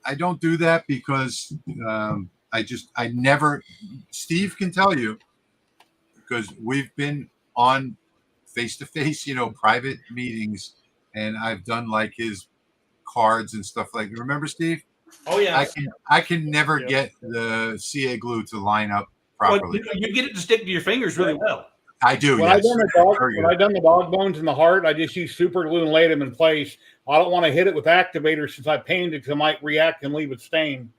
I don't do that because I never. Steve can tell you because we've been on face-to-face, private meetings, and I've done like his cards and stuff like that. Remember, Steve? Oh yeah. I can never get the CA glue to line up properly. Well, you get it to stick to your fingers really well. I do. When I've done the dog bones and the heart, I just use super glue and laid them in place. I don't want to hit it with activator since I painted it because I might react and leave it stained.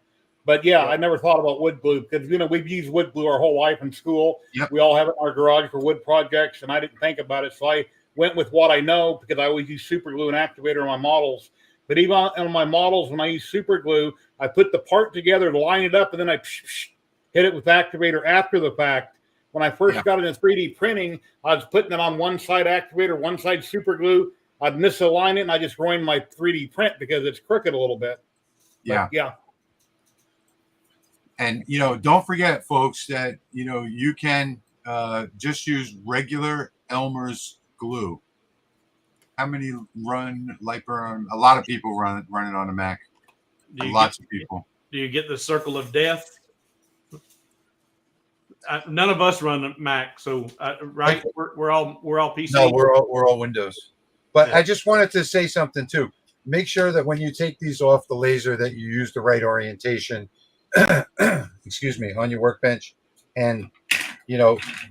But yeah, I never thought about wood glue because we've used wood glue our whole life in school. Yep. We all have it in our garage for wood projects, and I didn't think about it, so I went with what I know because I always use super glue and activator on my models. But even on my models, when I use super glue, I put the part together to line it up, and then I hit it with activator after the fact. When I first got into 3D printing, I was putting it on one side activator, one side super glue. I'd misalign it, and I just ruined my 3D print because it's crooked a little bit. Yeah. But, yeah. And, don't forget, folks, that, you can just use regular Elmer's glue. How many run Lightburn? A lot of people run it on a Mac. Lots of people. Do you get the circle of death? None of us run Mac, so right, we're all PC. No, we're all Windows. But I just wanted to say something too. Make sure that when you take these off the laser, that you use the right orientation. Excuse me, on your workbench, and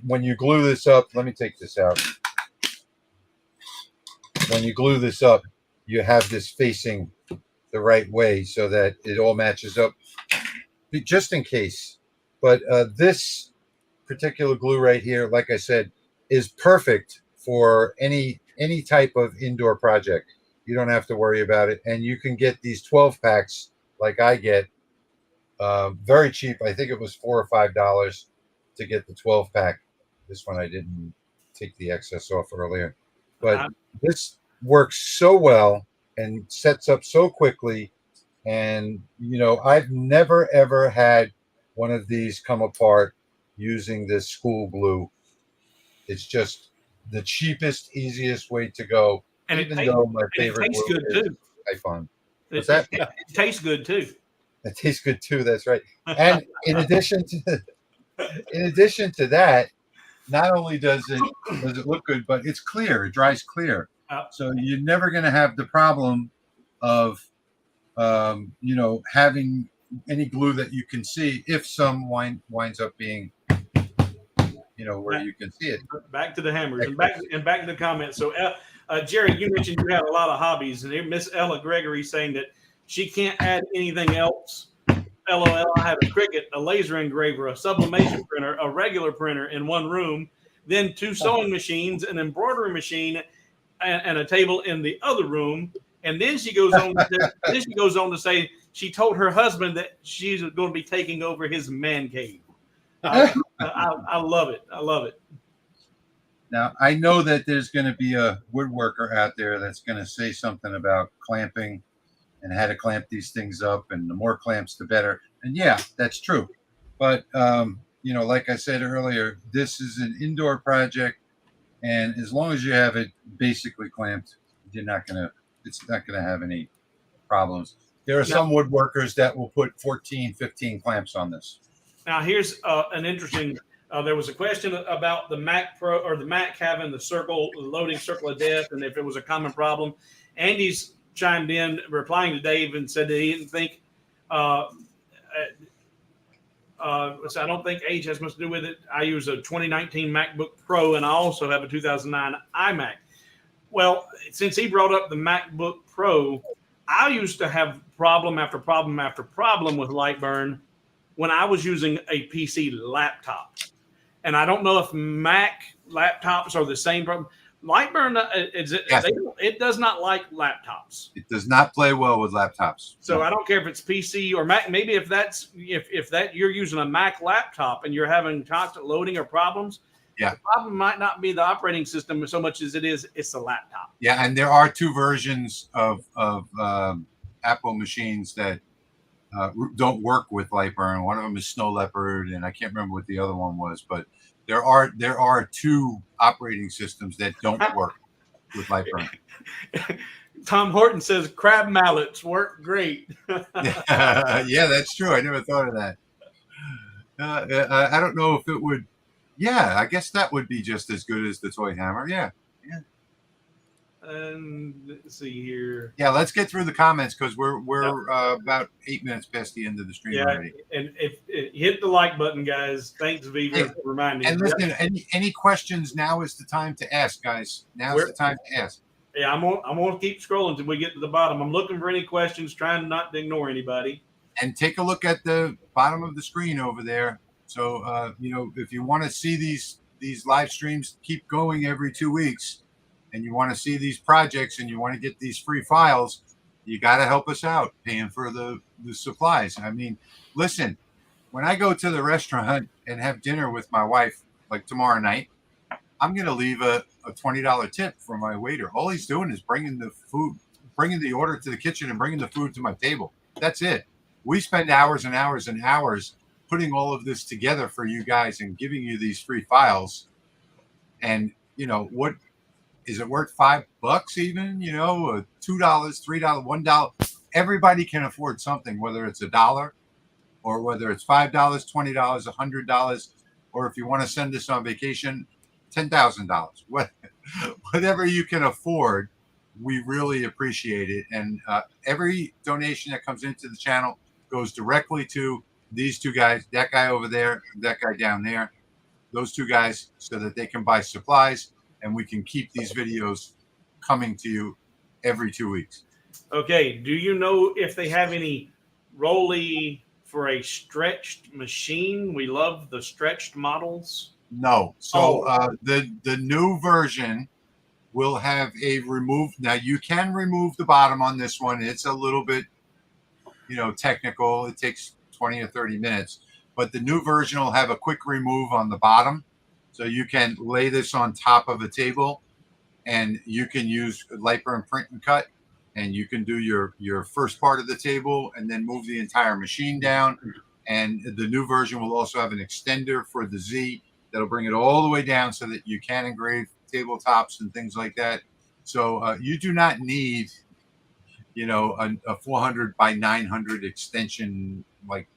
when you glue this up. Let me take this out. When you glue this up, you have this facing the right way so that it all matches up, just in case. But this particular glue right here, like I said, is perfect for any type of indoor project. You don't have to worry about it, and you can get these 12 packs like I get very cheap. I think it was $4 or $5 to get the 12 pack. This one I didn't take the excess off earlier, but this works so well and sets up so quickly. And I've never ever had one of these come apart using this school glue. It's just the cheapest, easiest way to go. And even though my favorite glue good is too. Python. What's that? It tastes good too. It tastes good too. That's right. And in addition to that, not only does it look good, but it's clear. It dries clear. So you're never going to have the problem of having any glue that you can see if some winds up being where you can see it. Back to the hammers and back to the comments. So Jerry, you mentioned you had a lot of hobbies, and Miss Ella Gregory saying that she can't add anything else. LOL, I have a Cricut, a laser engraver, a sublimation printer, a regular printer in one room, then 2 sewing machines, an embroidery machine, and a table in the other room. And then she goes on to say she told her husband that she's going to be taking over his man cave. I love it. I love it. Now, I know that there's going to be a woodworker out there that's going to say something about clamping and how to clamp these things up, and the more clamps, the better. And yeah, that's true. But, like I said earlier, this is an indoor project. And as long as you have it basically clamped, it's not going to have any problems. There are some woodworkers that will put 14, 15 clamps on this. Now, here's an interesting. There was a question about the Mac Pro or the Mac having the loading circle of death, and if it was a common problem. Andy's chimed in, replying to Dave, and said that he didn't think. I don't think age has much to do with it. I use a 2019 MacBook Pro, and I also have a 2009 iMac. Well, since he brought up the MacBook Pro, I used to have problem after problem after problem with light burn when I was using a PC laptop. And I don't know if Mac laptops are the same problem. Lightburn, it does not like laptops. It does not play well with laptops. So I don't care if it's PC or Mac. Maybe if you're using a Mac laptop and you're having constant loading or problems, the problem might not be the operating system so much as it's the laptop. Yeah, and there are 2 versions of Apple machines that don't work with Lightburn. One of them is Snow Leopard, and I can't remember what the other one was, but there are 2 operating systems that don't work with Lightburn. Tom Horton says crab mallets work great. Yeah, that's true. I never thought of that. I don't know if it would. Yeah, I guess that would be just as good as the toy hammer. Yeah. And let's see here. Yeah, let's get through the comments because we're about 8 minutes past the end of the stream already. And if hit the like button, guys. Thanks, Viva, for reminding me. And listen, any questions? Now is the time to ask, guys. Now is the time to ask. Yeah, I'm gonna keep scrolling until we get to the bottom. I'm looking for any questions, trying not to ignore anybody. And take a look at the bottom of the screen over there. So if you want to see these live streams keep going every 2 weeks, and you want to see these projects and you want to get these free files, you got to help us out paying for the supplies. I mean, listen, when I go to the restaurant and have dinner with my wife, like tomorrow night, I'm going to leave a $20 tip for my waiter. All he's doing is bringing the order to the kitchen and bringing the food to my table. That's it. We spend hours and hours and hours putting all of this together for you guys and giving you these free files. And, what is it worth? $5 even, $2, $3, $1. Everybody can afford something, whether it's $1 or whether it's $5, $20, $100, or if you want to send us on vacation, $10,000. Whatever you can afford, we really appreciate it. And every donation that comes into the channel goes directly to these two guys, that guy over there, that guy down there, those two guys, so that they can buy supplies and we can keep these videos coming to you every 2 weeks. Okay. Do you know if they have any Rolly for a stretched machine? We love the stretched models. No. So the new version will have a remove. Now you can remove the bottom on this one. It's a little bit, technical. It takes 20 or 30 minutes, but the new version will have a quick remove on the bottom. So you can lay this on top of a table and you can use light burn print and cut, and you can do your first part of the table and then move the entire machine down. And the new version will also have an extender for the Z that'll bring it all the way down so that you can engrave tabletops and things like that. So you do not need, a 400 by 900 extension like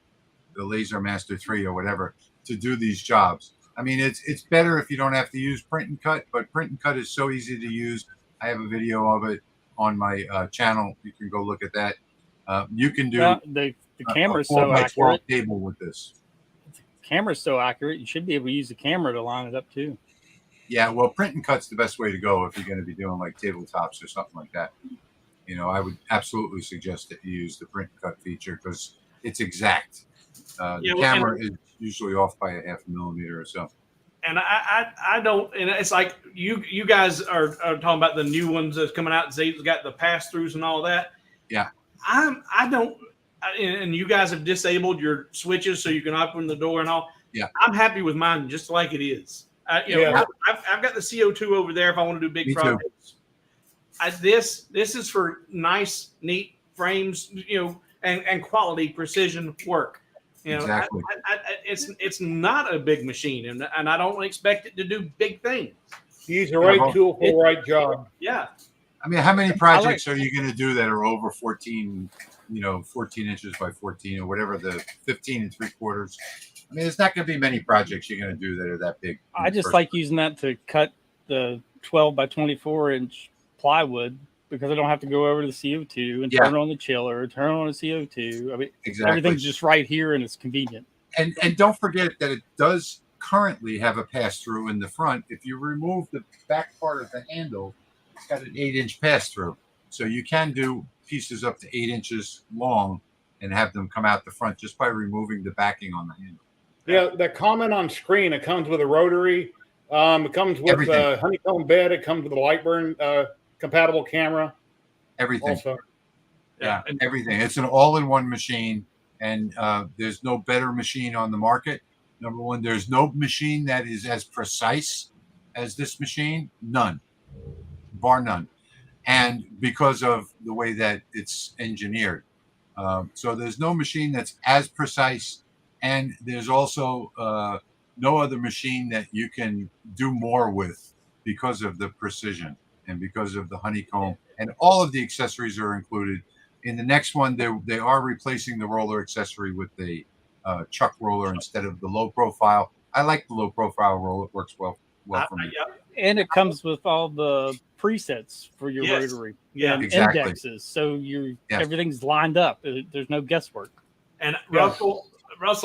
the Laser Master 3 or whatever to do these jobs. I mean, it's better if you don't have to use print and cut, but print and cut is so easy to use. I have a video of it on my channel. You can go look at that. You can do the camera's so accurate. Table with this. The camera's so accurate. You should be able to use the camera to line it up too. Yeah, well, print and cut's the best way to go if you're going to be doing like tabletops or something like that. I would absolutely suggest that you use the print and cut feature because it's exact. The camera is usually off by a half a millimeter or so. And I don't, and it's like you guys are talking about the new ones that's coming out. They've got the pass throughs and all that. Yeah. I don't, and you guys have disabled your switches so you can open the door and all. Yeah. I'm happy with mine just like it is. I've got the CO2 over there if I want to do big projects. This is for nice, neat frames, and quality precision work. Exactly. It's not a big machine, and I don't expect it to do big things. Use the right tool for the right job. Yeah. I mean, how many projects are you going to do that are over 14, 14 inches by 14 or whatever, the 15 3/4? I mean, there's not going to be many projects you're going to do that are that big. I just like using that to cut the 12 by 24 inch plywood because I don't have to go over to the CO2 and turn on the chiller, turn on the CO2. I mean, everything's just right here and it's convenient. And don't forget that it does currently have a pass-through in the front. If you remove the back part of the handle, it's got an 8-inch pass-through. So you can do pieces up to 8 inches long and have them come out the front just by removing the backing on the handle. Yeah, the comment on screen, it comes with a rotary. It comes with a honeycomb bed. It comes with a light burn compatible camera. Everything. Also. Yeah, everything. It's an all-in-one machine, and there's no better machine on the market. Number one, there's no machine that is as precise as this machine. None. Bar none. And because of the way that it's engineered. So there's no machine that's as precise, and there's also no other machine that you can do more with because of the precision and because of the honeycomb, and all of the accessories are included. In the next one, they are replacing the roller accessory with the chuck roller instead of the low profile. I like the low profile roller. It works well for me. And it comes with all the presets for your rotary and indexes. So everything's lined up. There's no guesswork. And Russell,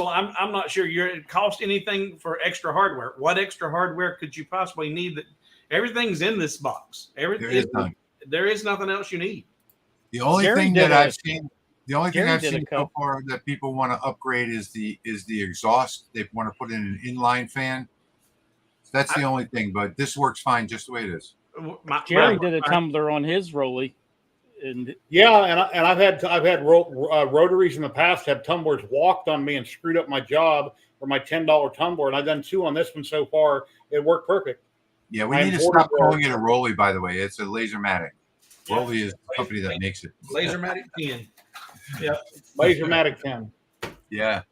I'm not sure it cost anything for extra hardware. What extra hardware could you possibly need? That everything's in this box. There is nothing else you need. The only thing that I've seen so far that people want to upgrade is the exhaust. They want to put in an inline fan. So that's the only thing, but this works fine just the way it is. Jerry did a tumbler on his Rolly. And I've had rotaries in the past have tumblers walked on me and screwed up my job for my $10 tumbler, and I've done 2 on this one so far. It worked perfect. Yeah, we need to stop calling it a Rolly, by the way. It's a Lasermatic. Rolly is the company that makes it. Lasermatic 10. Yeah. Lasermatic 10. Yeah.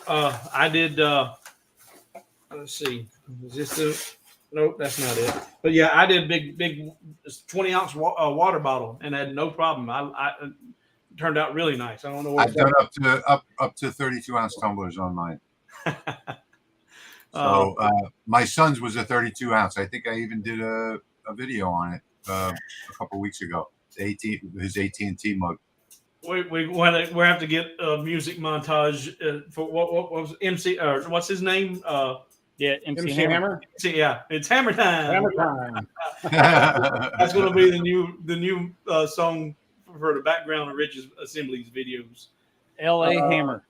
I did, let's see. Is this nope, that's not it. But yeah, I did big 20-ounce water bottle and had no problem. I turned out really nice. I don't know what I've done up to 32-ounce tumblers on mine. So my son's was a 32 ounce. I think I even did a video on it a couple weeks ago. His AT&T mug. We have to get a music montage for what was MC or what's his name? Yeah, MC Hammer. Yeah, it's Hammer Time. Hammer Time. That's going to be the new song for the background of Rich's Assemblies videos. L.A. Hammer.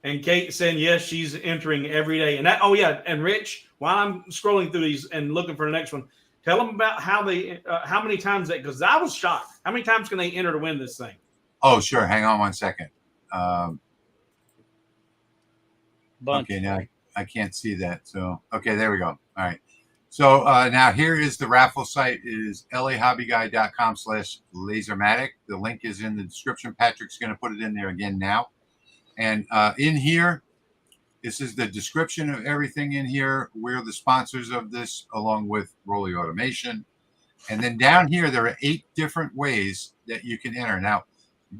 And Kate saying yes, she's entering every day. And that, oh yeah, and Rich, while I'm scrolling through these and looking for the next one, tell them about how many times because I was shocked. How many times can they enter to win this thing? Oh, sure. Hang on one second. Okay, now I can't see that. So, okay, there we go. All right. So now here is the raffle site. It is lahobbyguy.com/lasermatic. The link is in the description. Patrick's going to put it in there again now. And in here, this is the description of everything in here. We're the sponsors of this, along with Rolly Automation. And then down here, there are 8 different ways that you can enter. Now,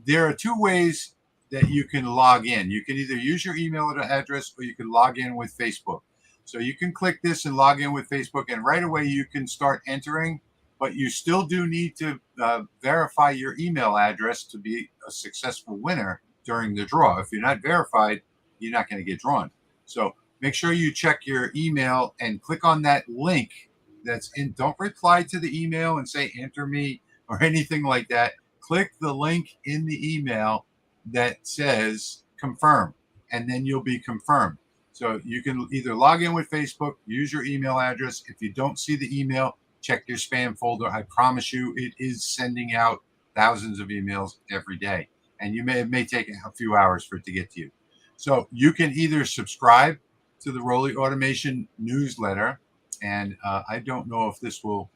there are 2 ways that you can log in. You can either use your email address or you can log in with Facebook. So you can click this and log in with Facebook, and right away you can start entering, but you still do need to verify your email address to be a successful winner during the draw. If you're not verified, you're not going to get drawn. So make sure you check your email and click on that link that's in. Don't reply to the email and say enter me or anything like that. Click the link in the email that says confirm, and then you'll be confirmed. So you can either log in with Facebook, use your email address. If you don't see the email, check your spam folder. I promise you it is sending out thousands of emails every day. And it may take a few hours for it to get to you. So you can either subscribe to the Rolly Automation newsletter, and I don't know if this will.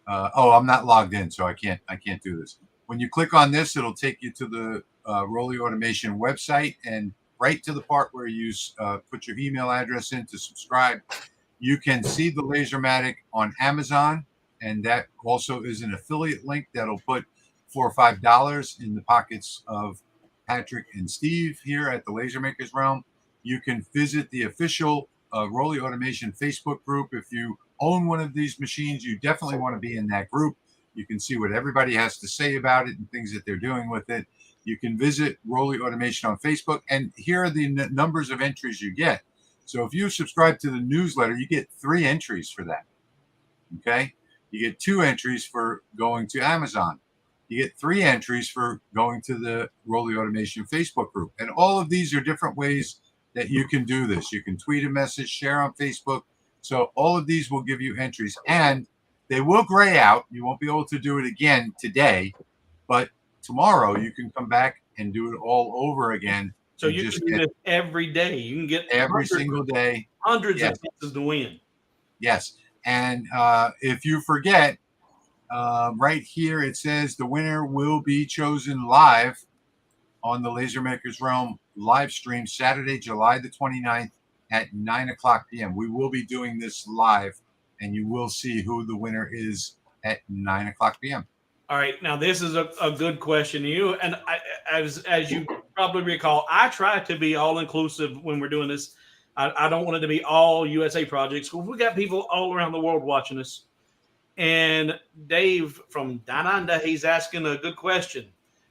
I'm not logged in, so I can't do this. When you click on this, it'll take you to the Rolly Automation website, and right to the part where you put your email address in to subscribe. You can see the Lasermatic on Amazon, and that also is an affiliate link that'll put $4 or $5 in the pockets of Patrick and Steve here at the Laser Makers Realm. You can visit the official Rolly Automation Facebook group. If you own one of these machines, you definitely want to be in that group. You can see what everybody has to say about it and things that they're doing with it. You can visit Rolly Automation on Facebook, and here are the numbers of entries you get. So if you subscribe to the newsletter, you get 3 entries for that. Okay? You get 2 entries for going to Amazon. You get 3 entries for going to the Rolly Automation Facebook group. And all of these are different ways that you can do this. You can tweet a message, share on Facebook. So all of these will give you entries, and they will gray out. You won't be able to do it again today, but tomorrow you can come back and do it all over again. So you can do this every day. You can get every single day. Hundreds of chances to win. Yes. And if you forget, right here it says the winner will be chosen live on the Laser Makers Realm live stream Saturday, July the 29th at 9:00 p.m. We will be doing this live, and you will see who the winner is at 9:00 p.m. All right. Now, this is a good question to you. And as you probably recall, I try to be all-inclusive when we're doing this. I don't want it to be all USA projects. We got people all around the world watching us. And Dave from Dananda, he's asking a good question.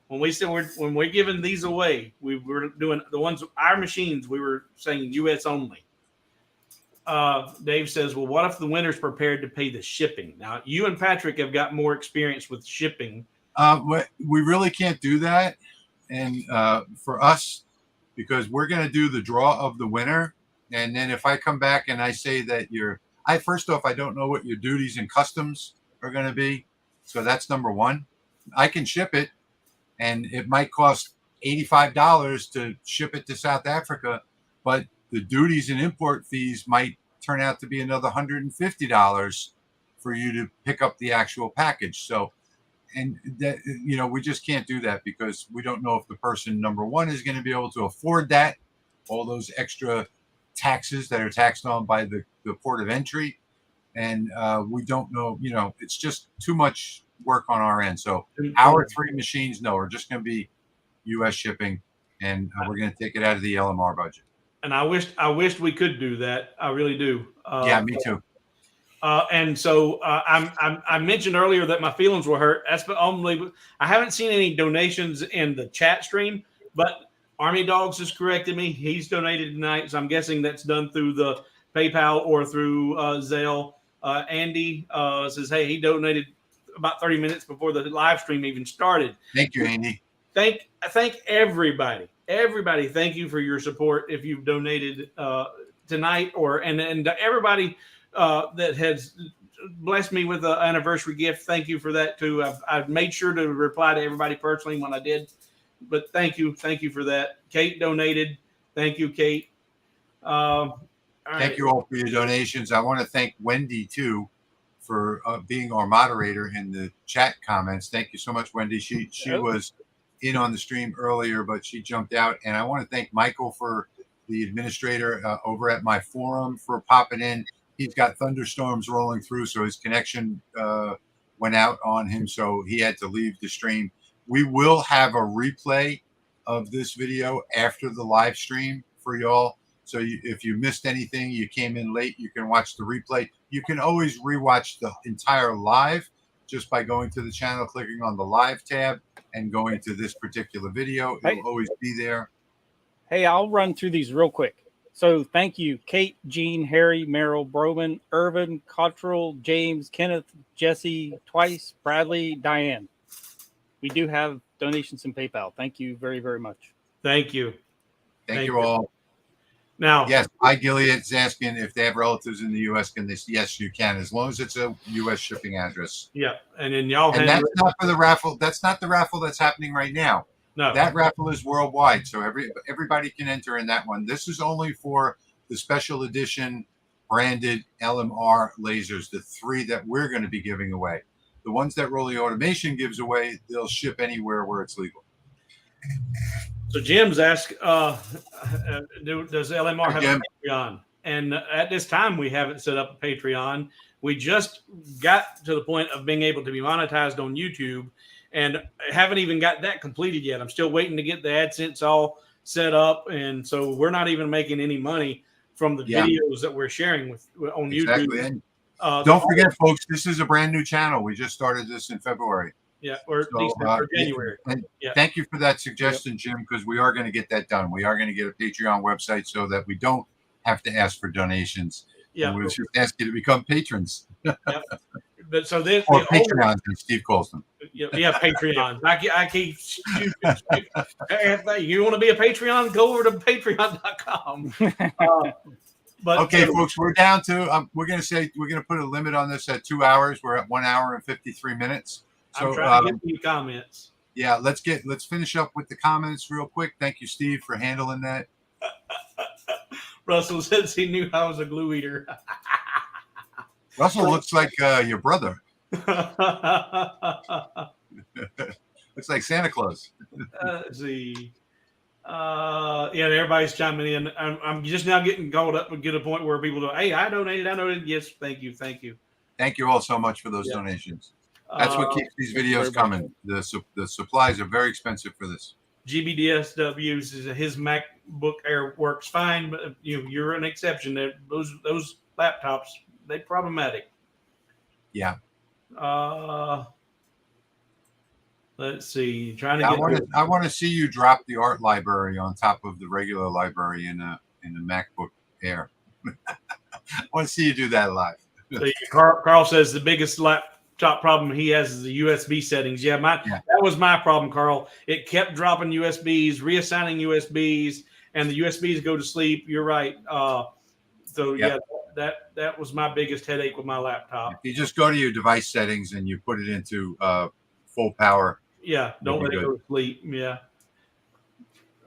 When we said when we're giving these away, we were doing the ones, our machines, we were saying US only. Dave says, well, what if the winner's prepared to pay the shipping? Now, you and Patrick have got more experience with shipping. We really can't do that. And for us, because we're going to do the draw of the winner. And then if I come back and I say that first off, I don't know what your duties and customs are going to be. So that's number one. I can ship it, and it might cost $85 to ship it to South Africa, but the duties and import fees might turn out to be another $150 for you to pick up the actual package. So, and that, we just can't do that because we don't know if the person, number one, is going to be able to afford that, all those extra taxes that are taxed on by the port of entry. And we don't know, it's just too much work on our end. So our 3 machines, no, are just going to be U.S. shipping, and we're going to take it out of the LMR budget. and I wished we could do that. I really do. Yeah, me too. And so I mentioned earlier that my feelings were hurt. That's only I haven't seen any donations in the chat stream, but Army Dogs has corrected me. He's donated tonight, so I'm guessing that's done through the PayPal or through Zelle. Andy says, "Hey, he donated about 30 minutes before the live stream even started." Thank you, Andy. Thank everybody. Everybody, thank you for your support. If you've donated tonight, and everybody that has blessed me with an anniversary gift, thank you for that too. I've made sure to reply to everybody personally when I did, but thank you for that. Kate donated. Thank you, Kate. Thank you all for your donations. I want to thank Wendy too for being our moderator in the chat comments. Thank you so much, Wendy. She was in on the stream earlier, but she jumped out. And I want to thank Michael, for the administrator over at my forum, for popping in. He's got thunderstorms rolling through, so his connection went out on him, so he had to leave the stream. We will have a replay of this video after the live stream for y'all. So if you missed anything, you came in late, you can watch the replay. You can always rewatch the entire live just by going to the channel, clicking on the live tab, and going to this particular video. It'll always be there. Hey, I'll run through these real quick. So thank you, Kate, Jean, Harry, Merrill, Broman, Irvin, Cottrell, James, Kenneth, Jesse, Twice, Bradley, Diane. We do have donations in PayPal. Thank you very, very much. Thank you. Thank you all. Now, yes, Gilead's asking if they have relatives in the U.S. Can this? Yes, you can, as long as it's a U.S. shipping address. Yeah, and then y'all. And that's not for the raffle. That's not the raffle that's happening right now. No, that raffle is worldwide, so everybody can enter in that one. This is only for the special edition branded LMR lasers, the 3 that we're going to be giving away. The ones that Rolly Automation gives away, they'll ship anywhere where it's legal. So Jim's asked, does LMR have a Patreon? And at this time, we haven't set up a Patreon. We just got to the point of being able to be monetized on YouTube, and haven't even got that completed yet. I'm still waiting to get the AdSense all set up, and so we're not even making any money from the videos that we're sharing on YouTube. And don't forget, folks, this is a brand new channel. We just started this in February. Yeah, or January. And thank you for that suggestion, Jim, because we are going to get that done. We are going to get a Patreon website so that we don't have to ask for donations. Yeah, we'll just ask you to become patrons. But so this or Patreons, as Steve calls them. Yeah, Patreons. I keep. You want to be a Patreon? Go over to Patreon.com. But okay, folks, we're down to. We're going to put a limit on this at 2 hours. We're at 1 hour and 53 minutes. So, I'm trying to get the comments. Yeah, let's finish up with the comments real quick. Thank you, Steve, for handling that. Russell says he knew I was a glue eater. Russell looks like your brother. Looks like Santa Claus. Let's see. Everybody's chiming in. I'm just now getting caught up and get a point where people go, "Hey, I donated." Yes, thank you. Thank you all so much for those donations. That's what keeps these videos coming. The supplies are very expensive for this. GBDSW says his MacBook Air works fine, but you're an exception. Those laptops, they're problematic. Yeah. Let's see. I want to see you drop the art library on top of the regular library in a MacBook Air. I want to see you do that live. Carl says the biggest laptop problem he has is the USB settings. That was my problem, Carl. It kept dropping USBs, reassigning USBs, and the USBs go to sleep. You're right. That was my biggest headache with my laptop. If you just go to your device settings and you put it into full power. Yeah, don't let it go to sleep. Yeah.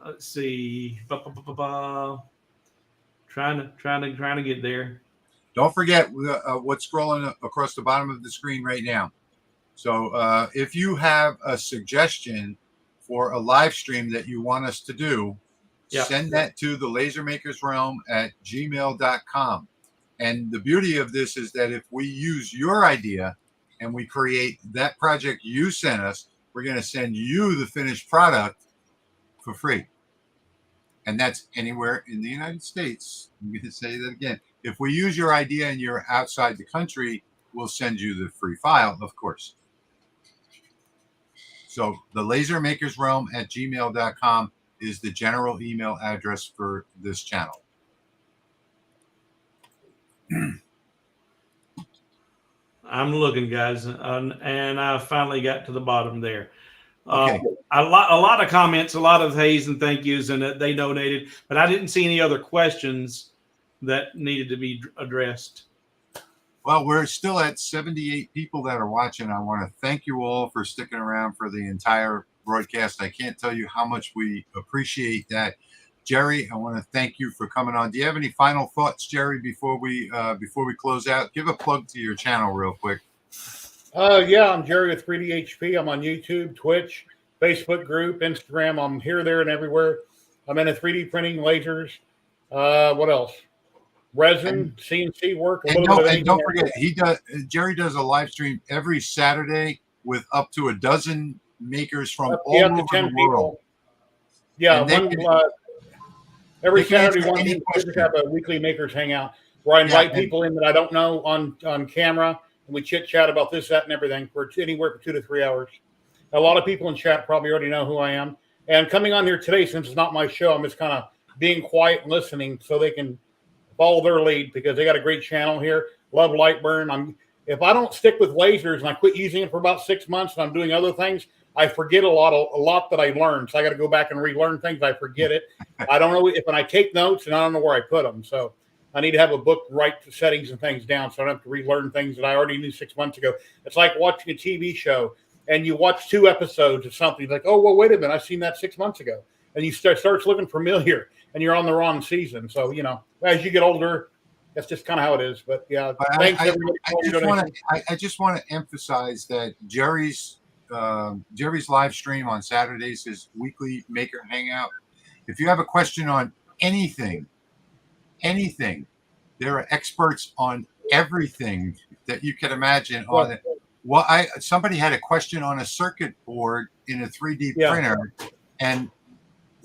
Let's see. Trying to get there. Don't forget what's scrolling across the bottom of the screen right now. So if you have a suggestion for a live stream that you want us to do, send that to thelasermakersrealm at gmail.com. And the beauty of this is that if we use your idea and we create that project you sent us, we're going to send you the finished product for free. and that's anywhere in the United States. I'm going to say that again. If we use your idea and you're outside the country, we'll send you the free file, of course. So thelasermakersrealm@gmail.com is the general email address for this channel. I'm looking, guys, and I finally got to the bottom there. Okay. A lot of comments, a lot of hays and thank yous, and that they donated, but I didn't see any other questions that needed to be addressed. Well, we're still at 78 people that are watching. I want to thank you all for sticking around for the entire broadcast. I can't tell you how much we appreciate that. Jerry, I want to thank you for coming on. Do you have any final thoughts, Jerry, before we close out? Give a plug to your channel real quick. Yeah, I'm Jerry with 3DHP. I'm on YouTube, Twitch, Facebook group, Instagram. I'm here, there, and everywhere. I'm into 3D printing, lasers. What else? Resin, CNC work. And don't forget, Jerry does a live stream every Saturday with up to a dozen makers from all over the world. Yeah, every Saturday, one have a weekly makers hangout where I invite people in that I don't know on camera, and we chit chat about this, that, and everything for anywhere for 2 to 3 hours. A lot of people in chat probably already know who I am. And coming on here today, since it's not my show, I'm just kind of being quiet and listening so they can follow their lead, because they got a great channel here. Love Lightburn. If I don't stick with lasers and I quit using it for about 6 months and I'm doing other things, I forget a lot that I learned. So I got to go back and relearn things. I forget it. I don't know when I take notes, and I don't know where I put them. So I need to have a book, write the settings and things down, so I don't have to relearn things that I already knew 6 months ago. It's like watching a TV show and you watch 2 episodes of something, like, oh, well, wait a minute, I've seen that 6 months ago. And you starts looking familiar, and you're on the wrong season. So, as you get older, that's just kind of how it is. But yeah, thanks everybody. I just want to emphasize that Jerry's live stream on Saturdays, his weekly maker hangout. If you have a question on anything, there are experts on everything that you can imagine on it. Well, somebody had a question on a circuit board in a 3D printer, and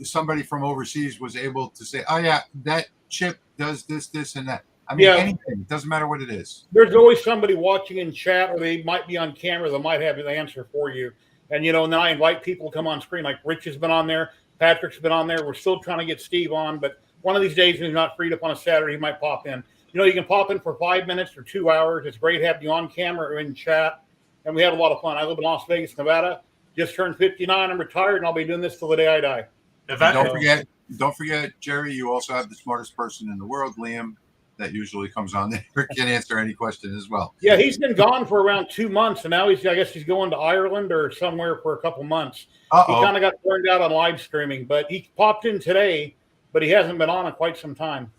somebody from overseas was able to say, oh yeah, that chip does this, and that. I mean, anything. It doesn't matter what it is. There's always somebody watching in chat, or they might be on camera that might have the answer for you. And, and then I invite people to come on screen. Like Rich has been on there. Patrick's been on there. We're still trying to get Steve on. But one of these days, when he's not freed up on a Saturday, he might pop in. You can pop in for 5 minutes or 2 hours. It's great having you on camera or in chat. And we had a lot of fun. I live in Las Vegas, Nevada. Just turned 59. I'm retired, and I'll be doing this till the day I die. Don't forget, Jerry, you also have the smartest person in the world, Liam, that usually comes on there, can answer any question as well. Yeah, he's been gone for around 2 months, and now I guess he's going to Ireland or somewhere for a couple months. He kind of got burned out on live streaming, but he popped in today, but he hasn't been on in quite some time.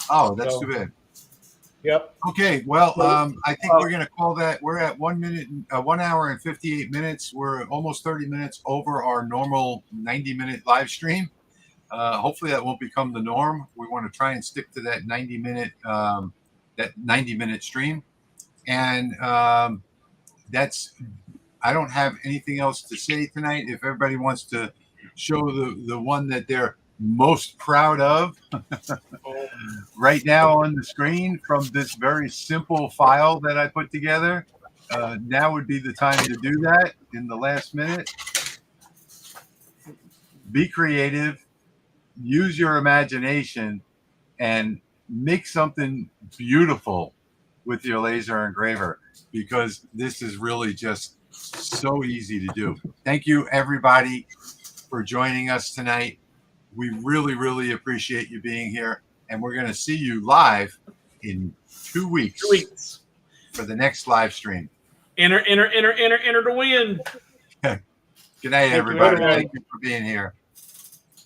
Oh, that's too bad. Yep. Okay, well, I think we're going to call that. We're at 1 hour and 58 minutes. We're almost 30 minutes over our normal 90-minute live stream. Hopefully that won't become the norm. We want to try and stick to that 90-minute stream. And I don't have anything else to say tonight. If everybody wants to show the one that they're most proud of right now on the screen from this very simple file that I put together, now would be the time to do that in the last minute. Be creative. Use your imagination and make something beautiful with your laser engraver, because this is really just so easy to do. Thank you, everybody, for joining us tonight. We really, really appreciate you being here, and we're going to see you live in 2 weeks. 2 weeks for the next live stream. Enter to win. Good night, everybody. Thank you for being here.